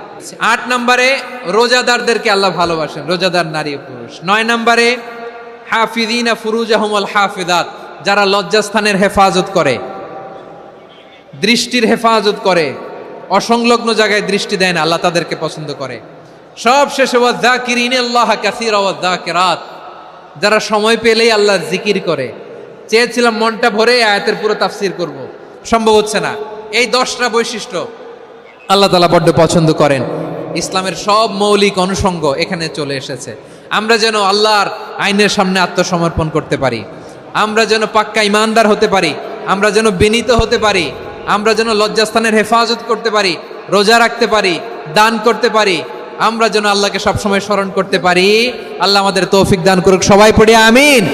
8 নম্বরে রোজাদারদেরকে আল্লাহ ভালোবাসেন, রোজাদার নারী ও পুরুষ। 9 নম্বরে হাফিযিনা ফুরুজাহুম ওয়াল হাফিযাত, যারা লজ্জাস্থানের হেফাজত করে, দৃষ্টির হেফাজত করে, অসংলগ্ন জায়গায় দৃষ্টি দেয় না, আল্লাহ তাদেরকে পছন্দ করে। সব শেষে ওয়াযাকিরিনাল্লাহ কাসীরা ওয়াযাকিরাত, যারা সময় পেলেই আল্লাহর জিকির করে। চেয়েছিলাম মনটা ভরে আয়াতের পুরো তাফসীর করব, সম্ভব হচ্ছে না। এই 10টা বৈশিষ্ট্য আল্লাহ তাআলা বড্ড পছন্দ করেন। ইসলামের সব মৌলিক অনুষঙ্গ এখানে চলে এসেছে। আমরা যেন আল্লাহর আইনের সামনে আত্মসমর্পণ করতে পারি, আমরা যেন পাক্কা ইমানদার হতে পারি, আমরা যেন বিনীত হতে পারি, আমরা যেন লজ্জাস্থানের হেফাজত করতে পারি, রোজা রাখতে পারি, দান করতে পারি, আমরা যেন আল্লাহকে সবসময় স্মরণ করতে পারি। আল্লাহ আমাদের তৌফিক দান করুক। সবাই পড়ি আমিন।